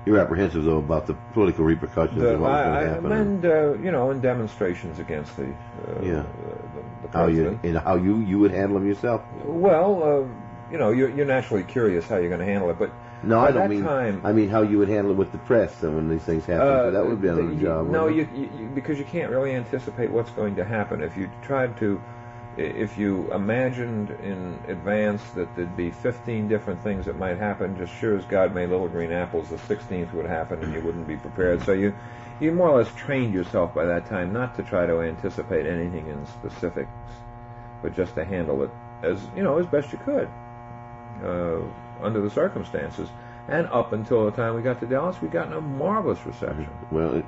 A: You were apprehensive, though, about the political repercussions of what was going to happen.
B: And demonstrations against the president.
A: How you would handle them yourself.
B: Well, you're naturally curious how you're going to handle it, but
A: no, I don't mean. I mean how you would handle it with the press when these things happen. So that would be another job.
B: No, because you can't really anticipate what's going to happen. If you imagined in advance that there'd be 15 different things that might happen, just sure as God made little green apples, the 16th would happen and you wouldn't be prepared. So you more or less trained yourself by that time not to try to anticipate anything in specifics, but just to handle it as best you could under the circumstances. And up until the time we got to Dallas, we'd gotten a marvelous reception.
A: Well,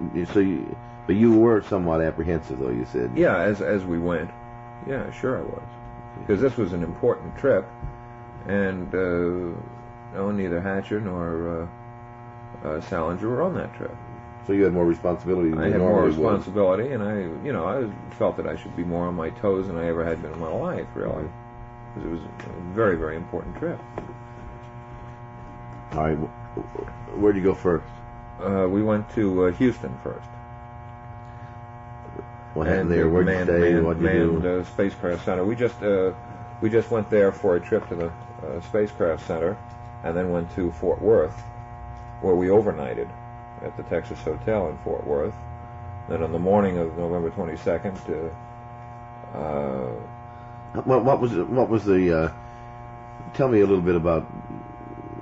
A: but you were somewhat apprehensive, though, you said.
B: Yeah, as we went. Yeah, sure I was. Because this was an important trip, and neither Hatcher nor Salinger were on that trip.
A: So you had more responsibility than you normally would.
B: I had more responsibility, and I felt that I should be more on my toes than I ever had been in my life, really. Because it was a very, very important trip.
A: All right. Where'd you go first?
B: We went to Houston first.
A: What happened there? Where'd you stay? What'd you do?
B: Spacecraft Center. We just went there for a trip to the Spacecraft Center, and then went to Fort Worth, where we overnighted at the Texas Hotel in Fort Worth. Then on the morning of November 22nd,
A: what was the? Tell me a little bit about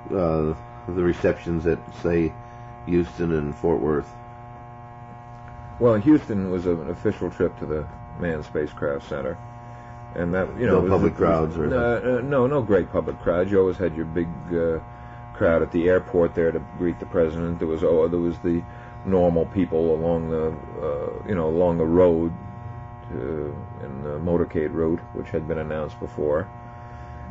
A: the receptions at, say, Houston and Fort Worth.
B: Well, Houston was an official trip to the Manned Spacecraft Center, and that
A: no public crowds or anything.
B: No great public crowds. You always had your big crowd at the airport there to greet the president. There was the normal people along the road in the motorcade route, which had been announced before.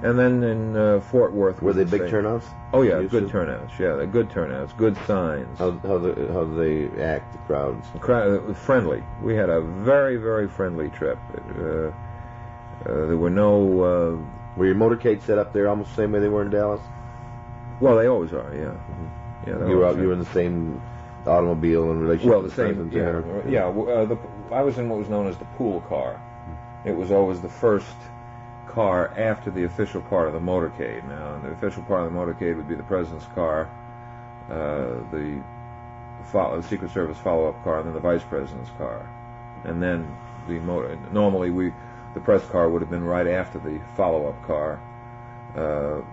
B: And then in Fort Worth,
A: were they big turnouts?
B: Oh yeah, good turnouts. Yeah, they're good turnouts, good signs.
A: How do they act, the crowds?
B: Friendly. We had a very, very friendly trip. There were no.
A: Were your motorcades set up there almost the same way they were in Dallas?
B: Well, they always are. Yeah.
A: Mm-hmm. Yeah. You were in the same automobile in relation.
B: Well, the same. Yeah. I was in what was known as the pool car. It was always the first car after the official part of the motorcade. Now, the official part of the motorcade would be the president's car, the Secret Service follow-up car, and then the vice president's car. And then normally the press car would have been right after the follow-up car,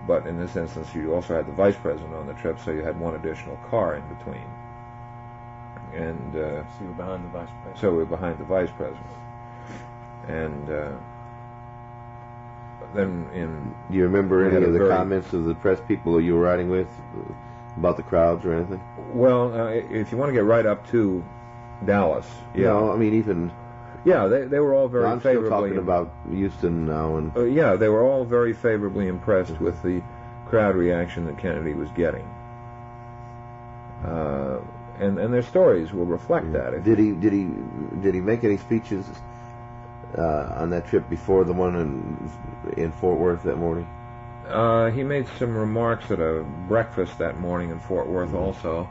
B: but in this instance you also had the vice president on the trip, so you had one additional car in between. And
C: so you were behind the vice president.
B: So we were behind the vice president. And then
A: do you remember any of the comments of the press people you were riding with about the crowds or anything?
B: Well, if you want to get right up to Dallas, yeah.
A: No, I mean even.
B: Yeah, they were all very favorably.
A: I'm still talking about Houston now, and.
B: Yeah, they were all very favorably impressed with the crowd reaction that Kennedy was getting, and their stories will reflect that.
A: Did he make any speeches on that trip before the one in Fort Worth that morning?
B: He made some remarks at a breakfast that morning in Fort Worth also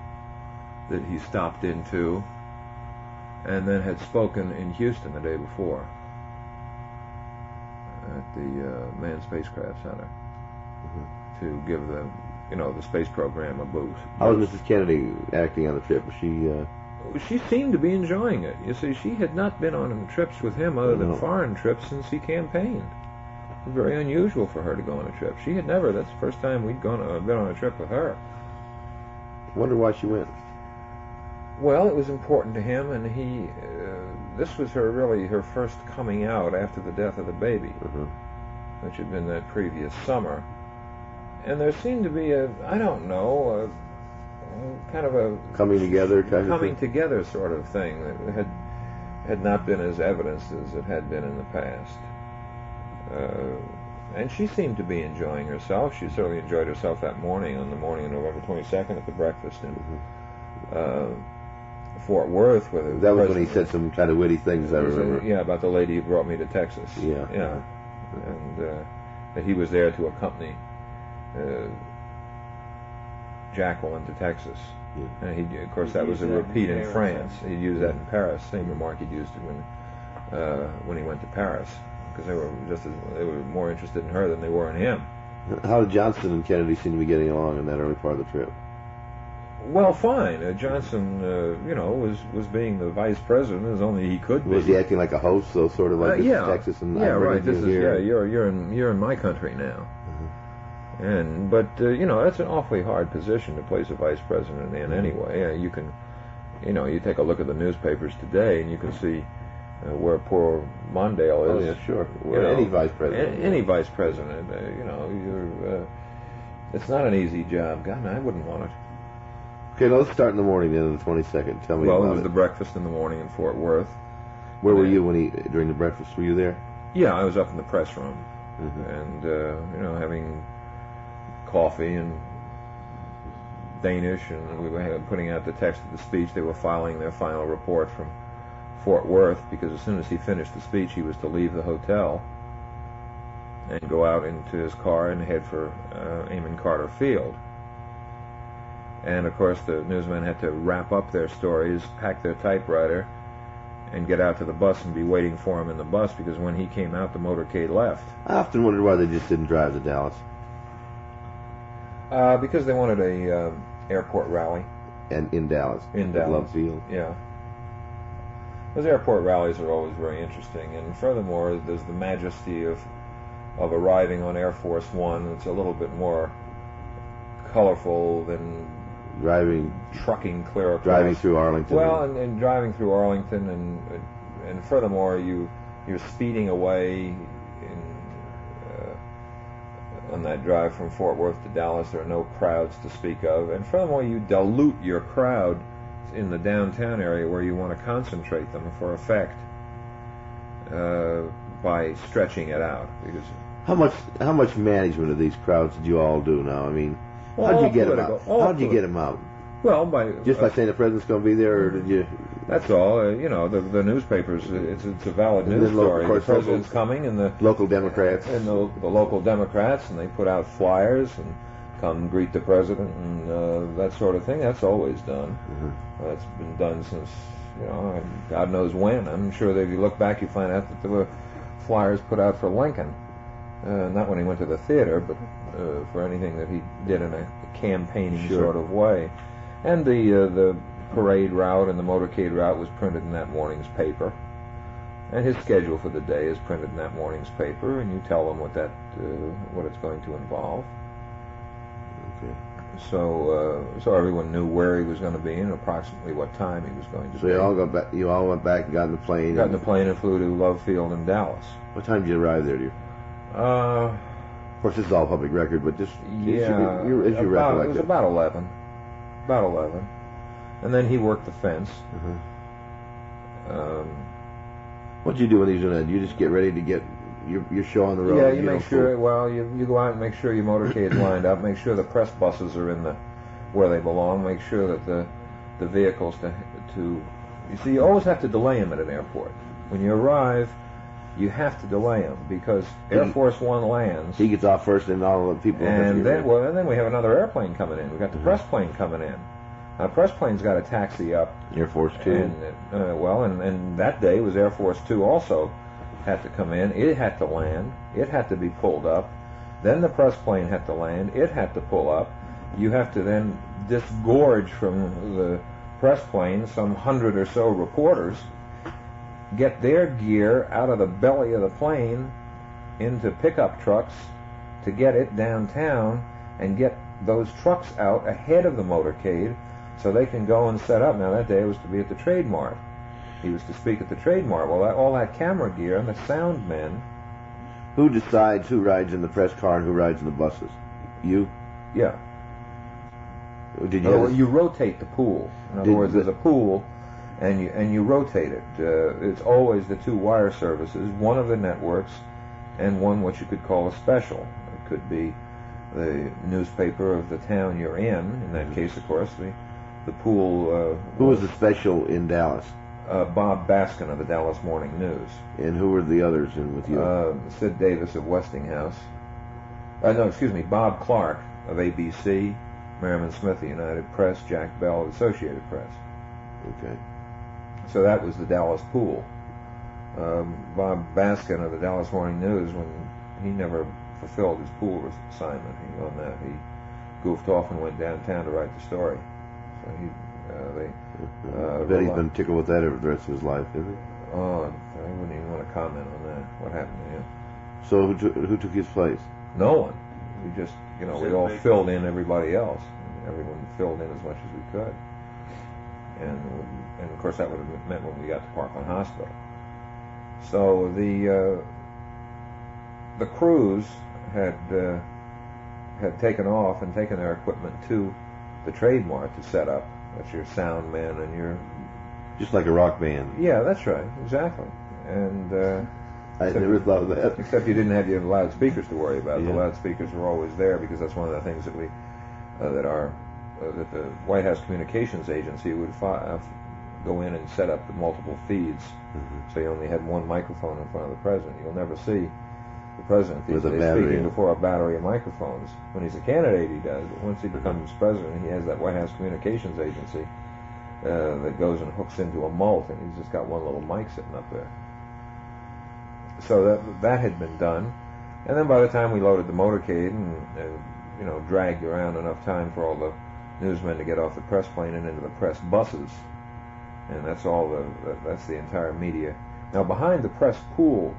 B: that he stopped into, and then had spoken in Houston the day before at the Manned Spacecraft Center to give the space program a boost.
A: How was Mrs. Kennedy acting on the trip? Was she
B: she seemed to be enjoying it. You see, she had not been on trips with him other than foreign trips since he campaigned. It was very unusual for her to go on a trip. She had never. That's the first time we'd been on a trip with her.
A: Wonder why she went.
B: Well, it was important to him, and he. This was her first coming out after the death of the baby, which had been that previous summer. And there seemed to be kind of a
A: coming together
B: together sort of thing that had not been as evidenced as it had been in the past. And she seemed to be enjoying herself. She certainly enjoyed herself that morning, on the morning of November 22nd, at the breakfast in Fort Worth.
A: That was when he said some kind of witty things, I remember.
B: Yeah, about the lady who brought me to Texas.
A: Yeah.
B: And that he was there to accompany Jacqueline to Texas. Yeah. And of course, that was a repeat in France. He'd used that in Paris. Same remark he'd used it when he went to Paris, because they were more interested in her than they were in him.
A: How did Johnson and Kennedy seem to be getting along in that early part of the trip?
B: Well, fine. Johnson, was being the vice president as only he could be.
A: Was he acting like a host, though, sort of like Texas and
B: right. You're in my country now. But that's an awfully hard position to place a vice president in anyway. You can, you take a look at the newspapers today and you can see where poor Mondale is.
A: Oh, yeah, sure. Any vice president.
B: Any vice president. It's not an easy job. God, I wouldn't want it.
A: Okay, let's start in the morning then, on the 22nd. Tell me about it.
B: Well, it was the breakfast in the morning in Fort Worth.
A: Where were you during the breakfast? Were you there?
B: Yeah, I was up in the press room. And, having coffee and Danish, and we were putting out the text of the speech. They were filing their final report from Fort Worth, because as soon as he finished the speech, he was to leave the hotel and go out into his car and head for Amon Carter Field. And of course, the newsmen had to wrap up their stories, pack their typewriter, and get out to the bus and be waiting for him in the bus, because when he came out, the motorcade left.
A: I often wondered why they just didn't drive to Dallas.
B: Because they wanted a airport rally.
A: And in Dallas?
B: In Dallas.
A: Love Field?
B: Yeah. Those airport rallies are always very interesting, and furthermore, there's the majesty of arriving on Air Force One. It's a little bit more colorful than trucking clear across.
A: Driving through Arlington.
B: Well, and driving through Arlington, and furthermore, you're speeding away on that drive from Fort Worth to Dallas. There are no crowds to speak of, and furthermore, you dilute your crowd in the downtown area where you want to concentrate them for effect by stretching it out. Because
A: how much management of these crowds did you all do now? I mean, how'd you get them out? How'd you get them out?
B: Well,
A: by saying the president's going to be there, or did you?
B: That's all. The newspapers. It's a valid news story. The president's coming, and the
A: local Democrats
B: and the local Democrats, and they put out flyers and come greet the president and that sort of thing. That's always done. That's been done since God knows when. I'm sure that if you look back, you find out that there were flyers put out for Lincoln, not when he went to the theater, but for anything that he did in a campaigning sort of way. And the parade route and the motorcade route was printed in that morning's paper, and his schedule for the day is printed in that morning's paper, and you tell them what it's going to involve.
A: Okay.
B: So everyone knew where he was going to be and approximately what time he was going to be.
A: So you all went back and got in the plane.
B: Got in the plane and flew to Love Field in Dallas.
A: What time did you arrive there, dear? Of course, this is all public record, but just recollection.
B: It was about 11. About 11. And then he worked the fence.
A: What did you do when he was doing that? You just get ready to get your show on the road?
B: Yeah, you make sure. Well, you go out and make sure your motorcade's lined up. Make sure the press buses are in where they belong. Make sure that the vehicles to you see, you always have to delay them at an airport. When you arrive, you have to delay him, because Air Force One lands.
A: He gets off first, and all the people.
B: And then we have another airplane coming in. We got the press plane coming in. Now, press plane's got a taxi up.
A: Air Force Two.
B: And that day was Air Force Two also had to come in. It had to land. It had to be pulled up. Then the press plane had to land. It had to pull up. You have to then disgorge from press plane, some 100 or so reporters, get their gear out of the belly of the plane into pickup trucks to get it downtown and get those trucks out ahead of the motorcade so they can go and set up. Now, that day was to be at the Trade Mart. He was to speak at the Trade Mart. Well, all that camera gear and the sound men.
A: Who decides who rides in the press car and who rides in the buses? You?
B: Yeah.
A: Did you?
B: You rotate the pool. In other words, there's a pool, and you rotate it. It's always the two wire services, one of the networks, and one what you could call a special. It could be the newspaper of the town you're in. In that case, of course, the pool.
A: Who was the special in Dallas?
B: Bob Baskin of the Dallas Morning News.
A: And who were the others in with you?
B: Sid Davis of Westinghouse. Bob Clark of ABC, Merriman Smith of United Press, Jack Bell of Associated Press.
A: Okay.
B: So that was the Dallas pool. Bob Baskin of the Dallas Morning News, when he never fulfilled his pool assignment, he goofed off and went downtown to write the story. So
A: I bet he's been tickled with that the rest of his life, isn't he?
B: Oh, I wouldn't even want to comment on that. What happened to him?
A: So who took his place?
B: No one. We just, we all filled in everybody else. Everyone filled in as much as we could. And of course that would have meant when we got to Parkland Hospital. So the crews had taken off and taken their equipment to the Trade Mart to set up. That's your sound man and your...
A: Just like a rock band.
B: Yeah, that's right, exactly. And
A: I never thought of that.
B: Except you didn't have your loudspeakers to worry about.
A: Yeah.
B: The loudspeakers were always there because that's one of the things that that the White House Communications Agency would go in and set up the multiple feeds. Mm-hmm. So you only had one microphone in front of the president. You'll never see the president these days speaking before a battery of microphones. When he's a candidate, he does. But once he becomes president, he has that White House Communications Agency that goes and hooks into a mult, and he's just got one little mic sitting up there. So that had been done, and then by the time we loaded the motorcade and dragged around enough time for all the newsmen to get off the press plane and into the press buses, and that's the entire media. Now behind the press pool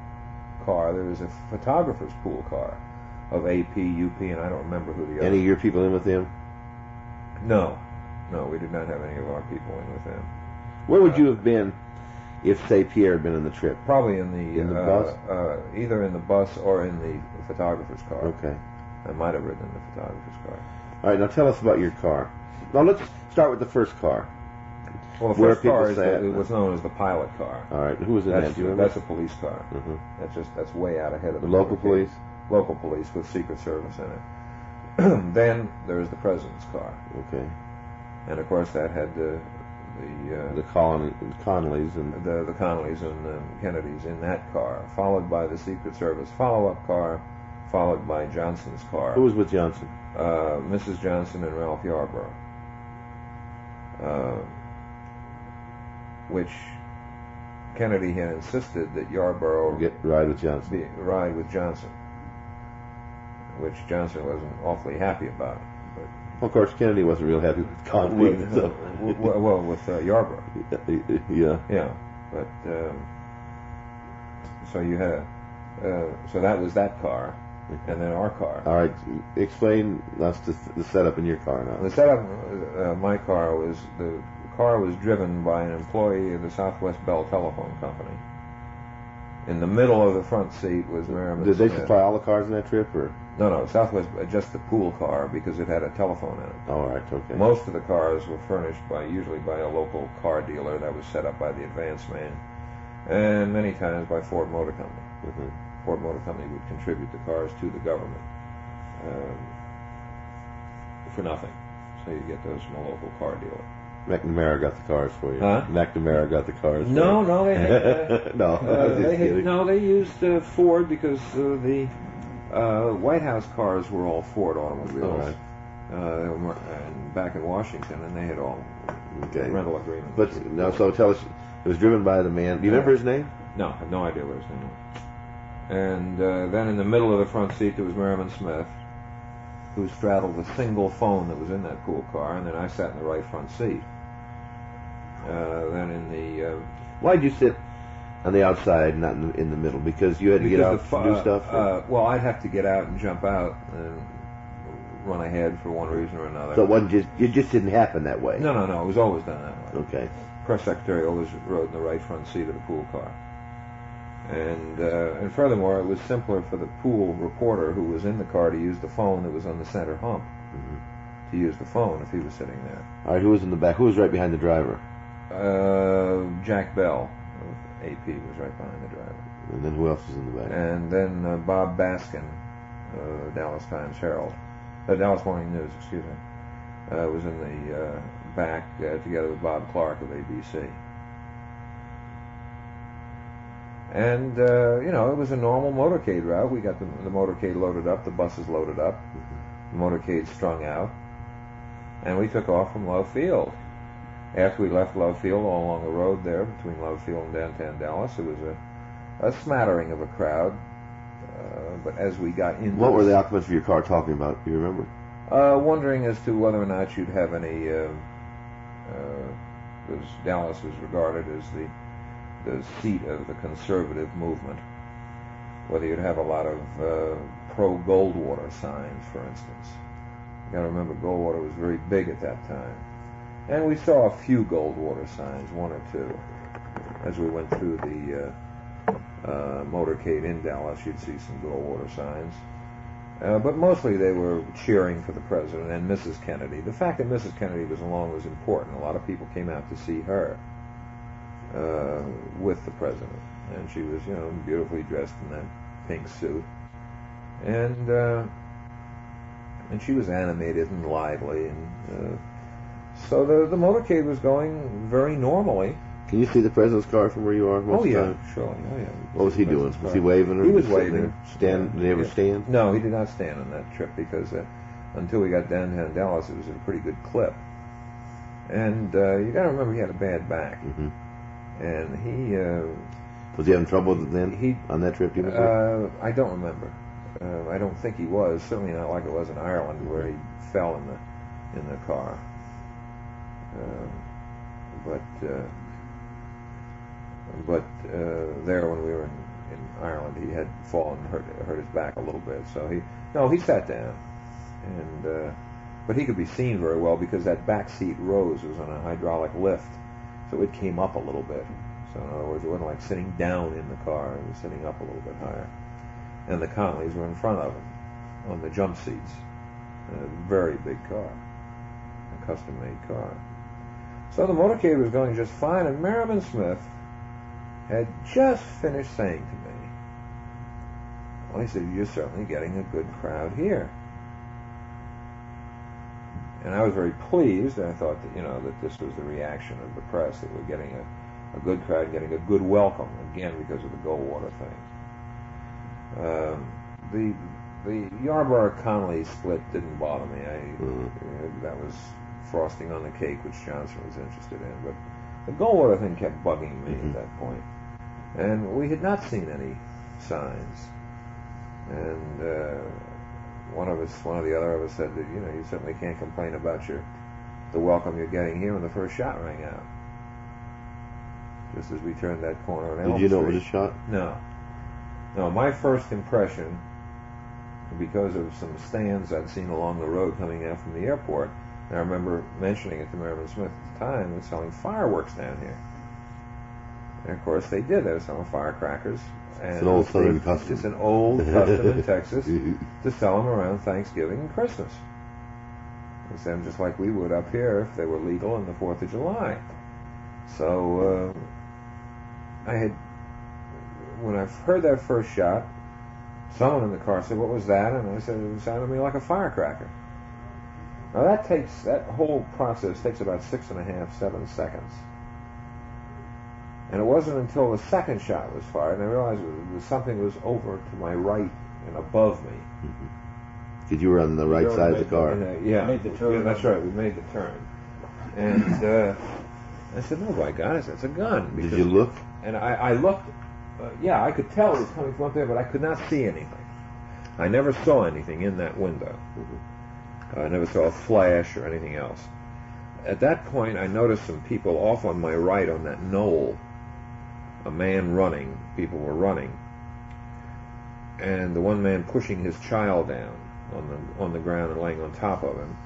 B: car, there was a photographer's pool car of AP, UP, and I don't remember who the other.
A: Any of your people in with him?
B: No, we did not have any of our people in with him.
A: Where would you have been if, say, Pierre had been in the trip?
B: Probably in the
A: bus?
B: Either in the bus or in the photographer's car.
A: Okay.
B: I might have ridden in the photographer's car.
A: All right, now tell us about your car. Now let's start with the first car.
B: Well, the first car is what's known as the pilot car.
A: All right, who was in that? Do you remember?
B: That's a police car. Mm-hmm. That's way out ahead of
A: the local police.
B: Local police with Secret Service in it. Then there's the president's car.
A: Okay.
B: And of course that had the
A: Connollys and
B: the Connollys and the Kennedys in that car, followed by the Secret Service follow-up car, followed by Johnson's car.
A: Who was with Johnson?
B: Mrs. Johnson and Ralph Yarborough. Which Kennedy had insisted that Yarborough
A: ride with Johnson,
B: which Johnson wasn't awfully happy about. But
A: of course, Kennedy wasn't real happy with Conway.
B: With Yarborough.
A: Yeah.
B: But so you had so that was that car, and then our car.
A: All right, explain us the setup in your car now.
B: The setup, my car was the car was driven by an employee of the Southwest Bell Telephone Company. In the middle of the front seat was Merriman
A: Did they
B: Smith.
A: supply all the cars in that trip, or?
B: No, Southwest, just the pool car because it had a telephone in it.
A: All right, okay.
B: Most of the cars were furnished usually by a local car dealer that was set up by the advance man, and many times by Ford Motor Company.
A: Mm-hmm.
B: Ford Motor Company would contribute the cars to the government for nothing, so you get those from a local car dealer.
A: McNamara got the cars for you.
B: Huh?
A: McNamara got the cars.
B: No, they used Ford because the White House cars were all Ford automobiles.
A: All right.
B: And back in Washington, and they had all rental agreements.
A: But now, so tell us, it was driven by the man. Do you remember his name?
B: No, I have no idea what his name was. And then in the middle of the front seat there was Merriman Smith, who straddled the single phone that was in that pool car, and then I sat in the right front seat. Then in the
A: why'd you sit on the outside, not in the middle? Because you had to get out to do stuff?
B: Well, I'd have to get out and jump out and run ahead for one reason or another.
A: So it just didn't happen that way?
B: No. It was always done that way.
A: Okay.
B: Press secretary always rode in the right front seat of the pool car. And furthermore, it was simpler for the pool reporter who was in the car to use the phone that was on the center hump to use the phone if he was sitting there.
A: All right, who was in the back? Who was right behind the driver?
B: Jack Bell of AP was right behind the driver.
A: And then who else was in the back?
B: And then Bob Baskin, Dallas Morning News, excuse me, was in the back together with Bob Clark of ABC. And, it was a normal motorcade route. We got the motorcade loaded up, the buses loaded up, the motorcade strung out, and we took off from Love Field. After we left Love Field, all along the road there, between Love Field and downtown Dallas, it was a smattering of a crowd. But as we got into...
A: What were the occupants of your car talking about? Do you remember?
B: Wondering as to whether or not you'd have any... because Dallas was regarded as the seat of the conservative movement. Whether you'd have a lot of pro-Goldwater signs, for instance. You got to remember, Goldwater was very big at that time. And we saw a few Goldwater signs, one or two. As we went through the motorcade in Dallas, you'd see some Goldwater signs. But mostly they were cheering for the president and Mrs. Kennedy. The fact that Mrs. Kennedy was along was important. A lot of people came out to see her with the president. And she was, beautifully dressed in that pink suit. And she was animated and lively. And so the motorcade was going very normally.
A: Can you see the president's car from where you are most of the time?
B: Surely. Oh, yeah.
A: What was he doing? Was he waving? Or
B: he was waving.
A: Did he ever stand?
B: No, he did not stand on that trip because until we got downtown Dallas, it was at a pretty good clip. And you got to remember, he had a bad back.
A: Mm-hmm.
B: And he...
A: was he having trouble then on that trip?
B: I don't remember. I don't think he was. Certainly not like it was in Ireland where he fell in the car. But there, when we were in Ireland, he had fallen, hurt his back a little bit. So he sat down, and but he could be seen very well because that back seat rose. It was on a hydraulic lift, so it came up a little bit. So in other words, it wasn't like sitting down in the car; it was sitting up a little bit higher. And the Conleys were in front of him on the jump seats. A very big car, a custom-made car. So the motorcade was going just fine, and Merriman Smith had just finished saying to me, well, he said, you're certainly getting a good crowd here. And I was very pleased, and I thought that, that this was the reaction of the press, that we're getting a good crowd, getting a good welcome, again, because of the Goldwater thing. The Yarborough-Connolly split didn't bother me. That was frosting on the cake, which Johnson was interested in, but the Goldwater thing kept bugging me at that point. And we had not seen any signs. And one of the other of us said that, you certainly can't complain about the welcome you're getting here when the first shot rang out. Just as we turned that corner on Elm Street.
A: Did you know it was a shot?
B: No. No, my first impression, because of some stands I'd seen along the road coming out from the airport, and I remember mentioning it to Merriman Smith at the time, and selling fireworks down here. And of course they did. They were selling firecrackers. And
A: it's an old Southern custom.
B: It's an old custom in Texas to sell them around Thanksgiving and Christmas. They sell them just like we would up here if they were legal on the 4th of July. So when I heard that first shot, someone in the car said, "What was that?" And I said, "It sounded to me like a firecracker." Now that whole process takes about 6.5, 7 seconds. And it wasn't until the second shot was fired, and I realized something was over to my right and above me.
A: Because you were on the right side of the car.
B: Yeah,
C: made the turn.
B: Yeah, that's right. We made the turn. And I said, "No, by God, it's a gun."
A: Did you look?
B: And I looked. Yeah, I could tell it was coming from up there, but I could not see anything. I never saw anything in that window. I never saw a flash or anything else. at that point, I noticed some people off on my right on that knoll. A man running. People were running. And the one man pushing his child down on the ground and laying on top of him.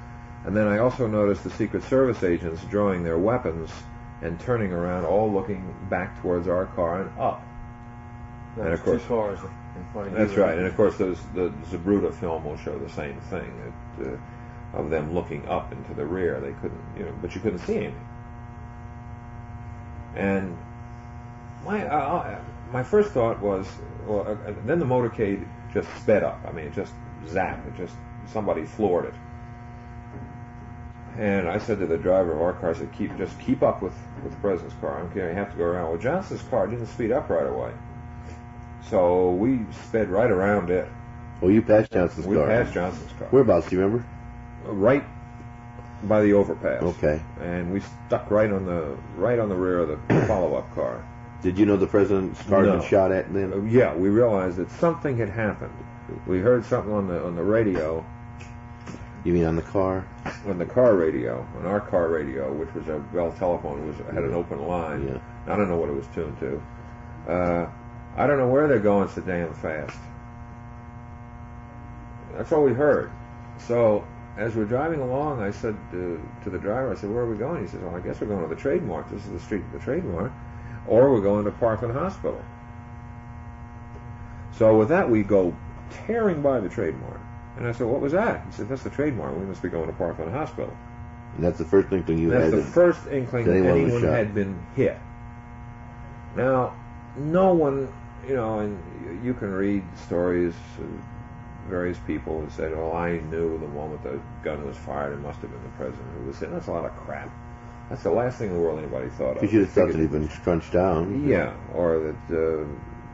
B: And then I also noticed the Secret Service agents drawing their weapons and turning around, all looking back towards our car and up.
C: There's
B: and of course,
C: 2 cars in front of you.
B: That's right. And of course, the Zabruta film will show the same thing, of them looking up into the rear. They couldn't, but you couldn't see anything. And my first thought was, then the motorcade just sped up. I mean, it just zapped. Somebody floored it. And I said to the driver of our car, I said, just keep up with the president's car. I don't care, you have to go around. Well, Johnson's car didn't speed up right away. So we sped right around it.
A: Well, you passed Johnson's car.
B: We passed Johnson's car.
A: Whereabouts, do you remember?
B: Right by the overpass.
A: Okay.
B: And we stuck right on the rear of the follow-up car.
A: Did you know the president's car had been shot at then?
B: Yeah, we realized that something had happened. We heard something on the radio.
A: You mean on the car?
B: On the car radio, on our car radio, which was a Bell telephone, had an open line.
A: Yeah.
B: I don't know what it was tuned to. I don't know where they're going so damn fast. That's all we heard. So as we're driving along, I said to the driver, I said, where are we going? He says, well, I guess we're going to the Trade Mart. This is the street of the Trade Mart. Or we're going to Parkland Hospital. So with that, we go tearing by the Trade Mart. And I said, what was that? He said, that's the Trade Mart. We must be going to Parkland Hospital.
A: And that's the first inkling you had?
B: That's the first inkling that anyone had been hit. Now, no one, and you can read stories of various people who said, oh, I knew the moment the gun was fired, it must have been the president who was hit. That's a lot of crap. That's the last thing in the world anybody thought of.
A: Because you'd have thought that he'd been scrunched down.
B: Yeah, or that,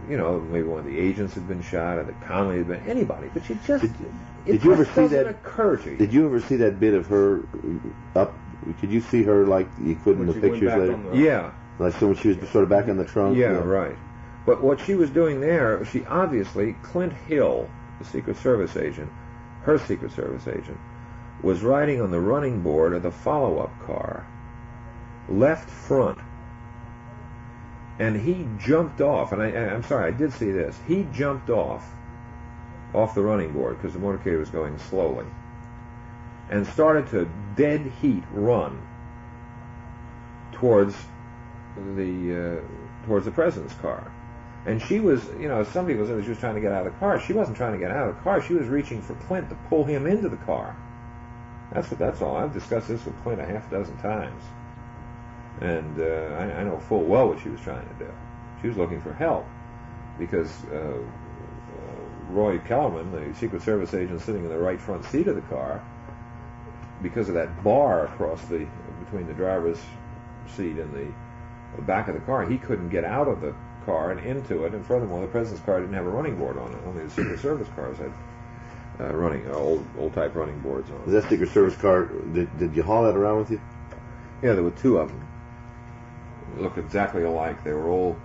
B: maybe one of the agents had been shot, or that Conley had been, anybody. But you just,
A: did you ever see that?
B: Occur to you.
A: Did you ever see that bit of her up? Could you see her like you could in the pictures later?
B: Yeah.
A: Like so when she was sort of back in the trunk?
B: Yeah, right. But what she was doing there, she obviously, Clint Hill, the Secret Service agent, her Secret Service agent, was riding on the running board of the follow-up car, left front, and he jumped off, and I'm sorry, I did see this. He jumped off the running board because the motorcade was going slowly, and started to dead heat run towards the president's car. And she was, some people said she was trying to get out of the car. She wasn't trying to get out of the car. She was reaching for Clint to pull him into the car. That's all. I've discussed this with Clint a half dozen times. And I know full well what she was trying to do. She was looking for help because Roy Kellerman, the Secret Service agent sitting in the right front seat of the car, because of that bar across between the driver's seat and the back of the car, he couldn't get out of the car and into it. And furthermore, the president's car didn't have a running board on it. Only the Secret Service cars had old type running boards on it.
A: Was that Secret Service car? Did you haul that around with you?
B: Yeah, there were 2 of them. They looked exactly alike. They were all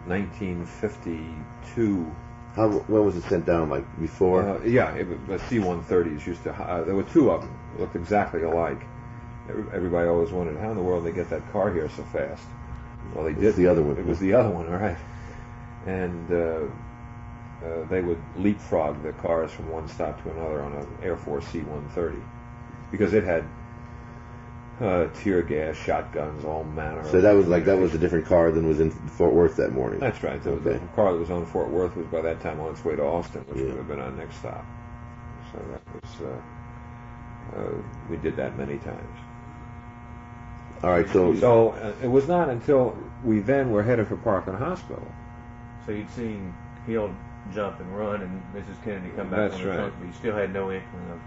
B: 1952.
A: When was it sent down? Like before?
B: Yeah, the C-130s used to. There were 2 of them. They looked exactly alike. Everybody always wondered how in the world they get that car here so fast. Well, they did.
A: The other one.
B: It was the other one, all right. And they would leapfrog the cars from one stop to another on an Air Force C-130 because it had tear gas, shotguns, all manner.
A: So that was a different car than was in Fort Worth that morning.
B: That's right. The car that was on Fort Worth was by that time on its way to Austin, which would have been our next stop. So that was we did that many times.
A: All right.
B: So it was not until we then were headed for Parkland Hospital.
C: So you'd seen Hill jump and run, and Mrs. Kennedy come back on the trunk, but you still had no inkling of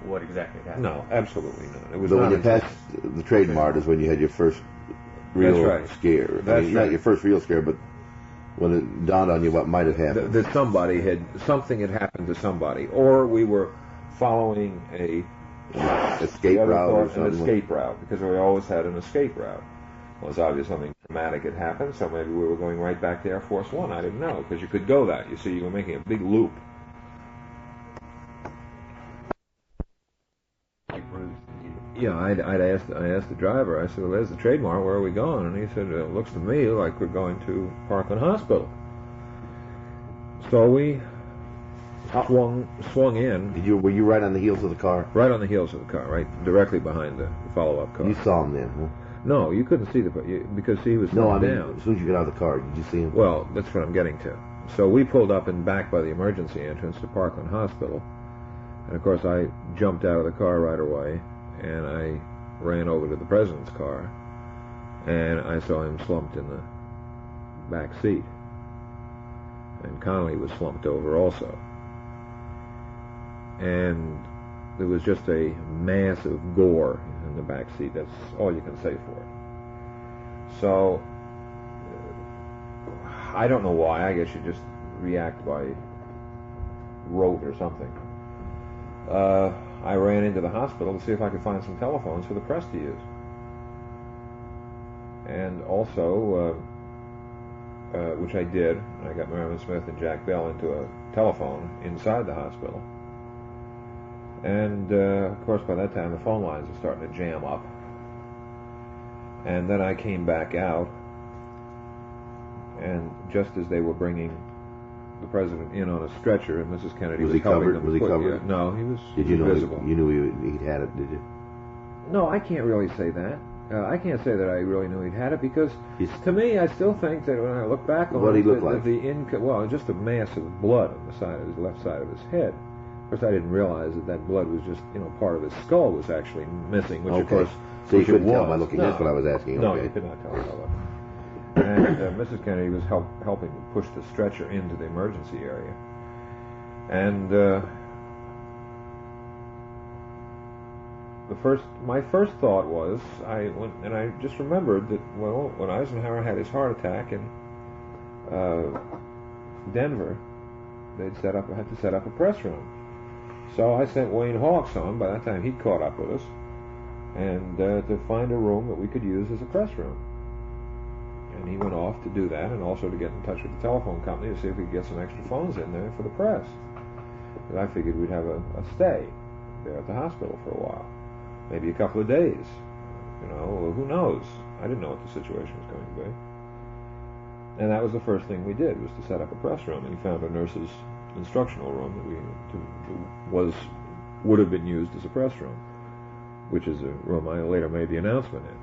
C: what exactly happened.
B: No, absolutely not. It was.
A: But when you passed the Trade Mart is when you had your first real scare. Not your first real scare, but when it dawned on you what might have happened.
B: That something had happened to somebody, or we were following an escape route, because we always had an escape route. Well, it's obvious something traumatic had happened, so maybe we were going right back to Air Force One. I didn't know, because you could go that. You see, you were making a big loop. Yeah, I asked the driver. I said, "Well, there's the trademark. Where are we going?" And he said, "It looks to me like we're going to Parkland Hospital." So we swung in.
A: Were you right on the heels of the car?
B: Right on the heels of the car, right directly behind the follow-up car.
A: You saw him then, huh?
B: No, you couldn't see because he was
A: down.
B: As
A: soon as you get out of the car, did you see him?
B: Well, that's what I'm getting to. So we pulled up and back by the emergency entrance to Parkland Hospital, and of course I jumped out of the car right away, and I ran over to the president's car, and I saw him slumped in the back seat, and Connolly was slumped over also, and there was just a mass of gore in the back seat. That's all you can say for it. So I don't know why. I guess you just react by rote or something. I ran into the hospital to see if I could find some telephones for the press to use. And also, which I did, I got Merriman Smith and Jack Bell into a telephone inside the hospital. And, of course, by that time, the phone lines were starting to jam up. And then I came back out, and just as they were bringing the president in on a stretcher, and Mrs. Kennedy was helping them.
A: Was he covered?
B: No, he was
A: Did you
B: visible.
A: You knew he'd had it, did you?
B: No, I can't really say that. I can't say that I really knew he'd had it because, to me, I still think that when I look back on
A: what he looked like?
B: Just a mass of blood on the side of his left side of his head. Of course, I didn't realize that blood was just, part of his skull was actually missing, which of course.
A: So you couldn't tell by looking. That's what I was asking.
B: No,
A: okay.
B: you could not tell by looking. And Mrs. Kennedy was helping push the stretcher into the emergency area. And my first thought was, I just remembered that, when Eisenhower had his heart attack in Denver, had to set up a press room. So I sent Wayne Hawks on. By that time, he'd caught up with us, and to find a room that we could use as a press room. And he went off to do that, and also to get in touch with the telephone company to see if we could get some extra phones in there for the press. And I figured we'd have a stay there at the hospital for a while, maybe a couple of days. Who knows? I didn't know what the situation was going to be. And that was the first thing we did, was to set up a press room. And we found a nurse's instructional room that would have been used as a press room, which is a room I later made the announcement in.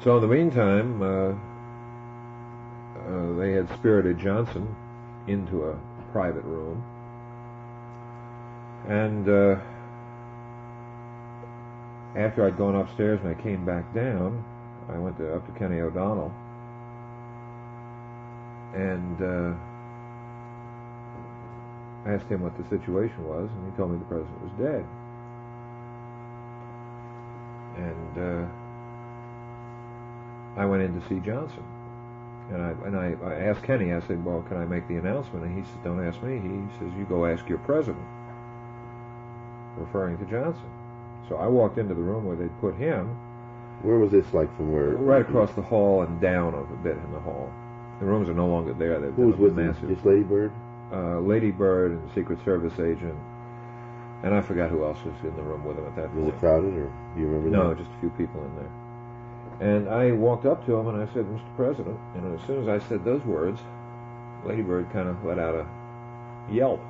B: So in the meantime, they had spirited Johnson into a private room, and after I'd gone upstairs and I came back down, I went up to Kenny O'Donnell, and I asked him what the situation was, and he told me the president was dead. And I went in to see Johnson, and I asked Kenny. I said, "Well, can I make the announcement?" And he said, "Don't ask me." He says, "You go ask your president," referring to Johnson. So I walked into the room where they'd put him.
A: Where was this, like, from where?
B: Right across the hall and down a bit in the hall. The rooms are no longer there.
A: Who was with him? Just Lady Bird?
B: Lady Bird and Secret Service agent, and I forgot who else was in the room with him at that point.
A: Was it crowded, or do you remember?
B: No,
A: that?
B: just a few people in there. And I walked up to him and I said, "Mr. President," and as soon as I said those words, Lady Bird kind of let out a yelp.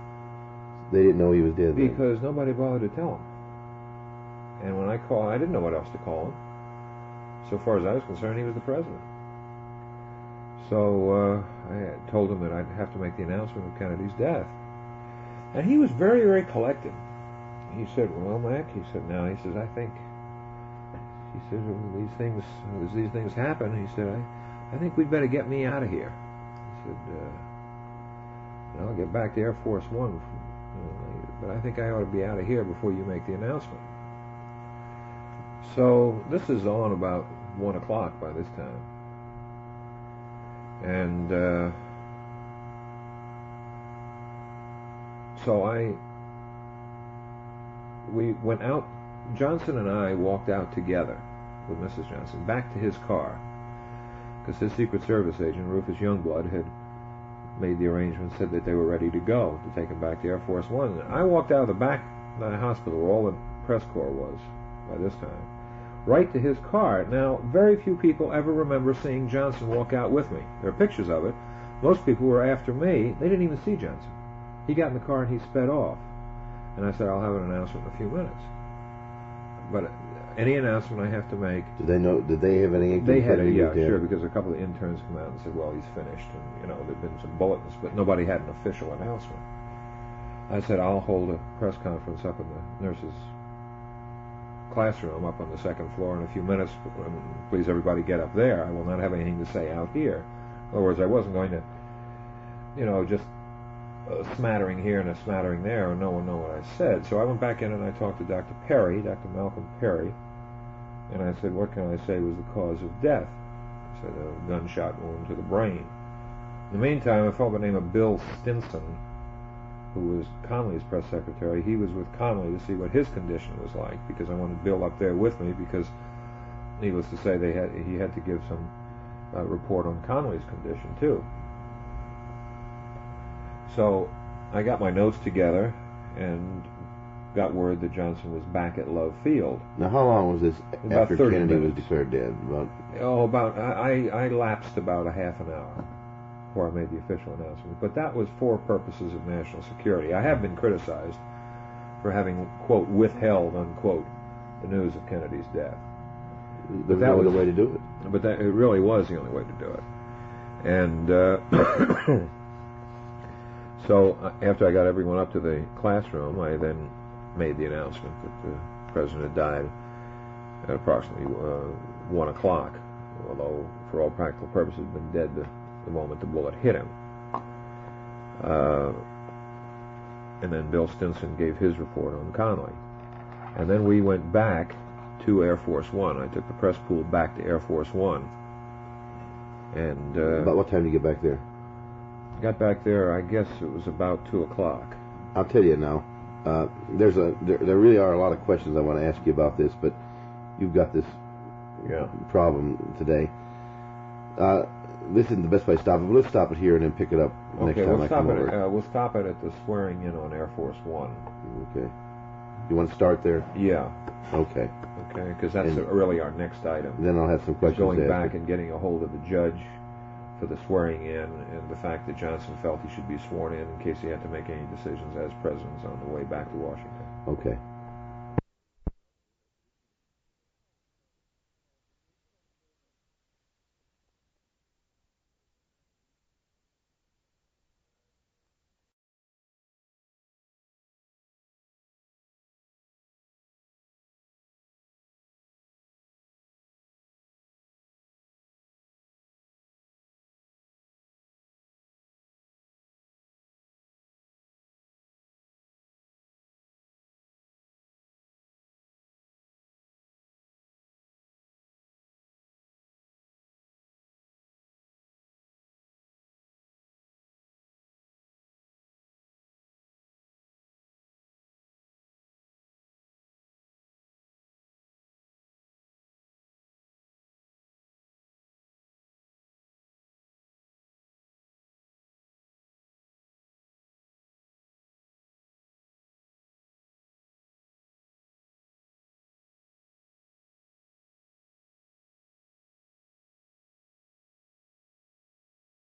A: They didn't know he was dead then.
B: Because nobody bothered to tell him. And when I called, I didn't know what else to call him. So far as I was concerned, he was the president. So I had told him that I'd have to make the announcement of Kennedy's death. And he was very, very collected. He said, "Well, Mac," he said, "now," he says, "I think," he said, as these things happen, he said, I think we'd better get me out of here." He said, "I'll get back to Air Force One, but I think I ought to be out of here before you make the announcement." So this is on about 1 o'clock by this time. And so we went out, Johnson and I walked out together with Mrs. Johnson back to his car, because his Secret Service agent, Rufus Youngblood, had made the arrangement, said that they were ready to go to take him back to Air Force One. And I walked out of the back of the hospital where all the press corps was by this time, right to his car. Now, very few people ever remember seeing Johnson walk out with me. There are pictures of it. Most people were after me. They didn't even see Johnson. He got in the car and he sped off. And I said, I'll have an announcement in a few minutes. But any announcement I have to make...
A: Did they know? Did they have any...
B: They had yeah, sure, because a couple of interns come out and said, well, he's finished. And, you know, there'd been some bulletins, but nobody had an official announcement. I said, I'll hold a press conference up in the nurses' classroom up on the second floor in a few minutes. Please, everybody get up there. I will not have anything to say out here. In other words, I wasn't going to, you know, just a smattering here and a smattering there, and no one know what I said. So I went back in and I talked to Dr. Perry, Dr. Malcolm Perry, and I said, what can I say was the cause of death? He said, a gunshot wound to the brain. In the meantime, a fellow by the name of Bill Stinson, who was Connolly's press secretary, he was with Connolly to see what his condition was like, because I wanted Bill up there with me, because needless to say, he had to give some report on Connolly's condition too. So I got my notes together and got word that Johnson was back at Love Field.
A: Now, how long was this
B: about
A: after Kennedy was declared dead?
B: I lapsed about a half an hour before I made the official announcement. But that was for purposes of national security. I have been criticized for having, quote, withheld, unquote, the news of Kennedy's death.
A: But that was the way to do it.
B: But it really was the only way to do it. And so after I got everyone up to the classroom, I then made the announcement that the president had died at approximately 1 o'clock, although for all practical purposes had been dead the moment the bullet hit him. And then Bill Stinson gave his report on Connolly. And then we went back to Air Force One. I took the press pool back to Air Force One. And
A: about what time did you get back there?
B: Got back there, I guess it was about 2 o'clock.
A: I'll tell you now. There really are a lot of questions I want to ask you about this, but you've got this problem today. This isn't the best place to stop it, but let's stop it here and then pick it up next time I come over.
B: We'll stop it at the swearing in on Air Force One.
A: Okay. You want to start there?
B: Yeah.
A: Okay.
B: Okay, because that's really our next item.
A: Then I'll have some questions.
B: Going back and getting a hold of the judge for the swearing in, and the fact that Johnson felt he should be sworn in case he had to make any decisions as president on the way back to Washington.
A: Okay.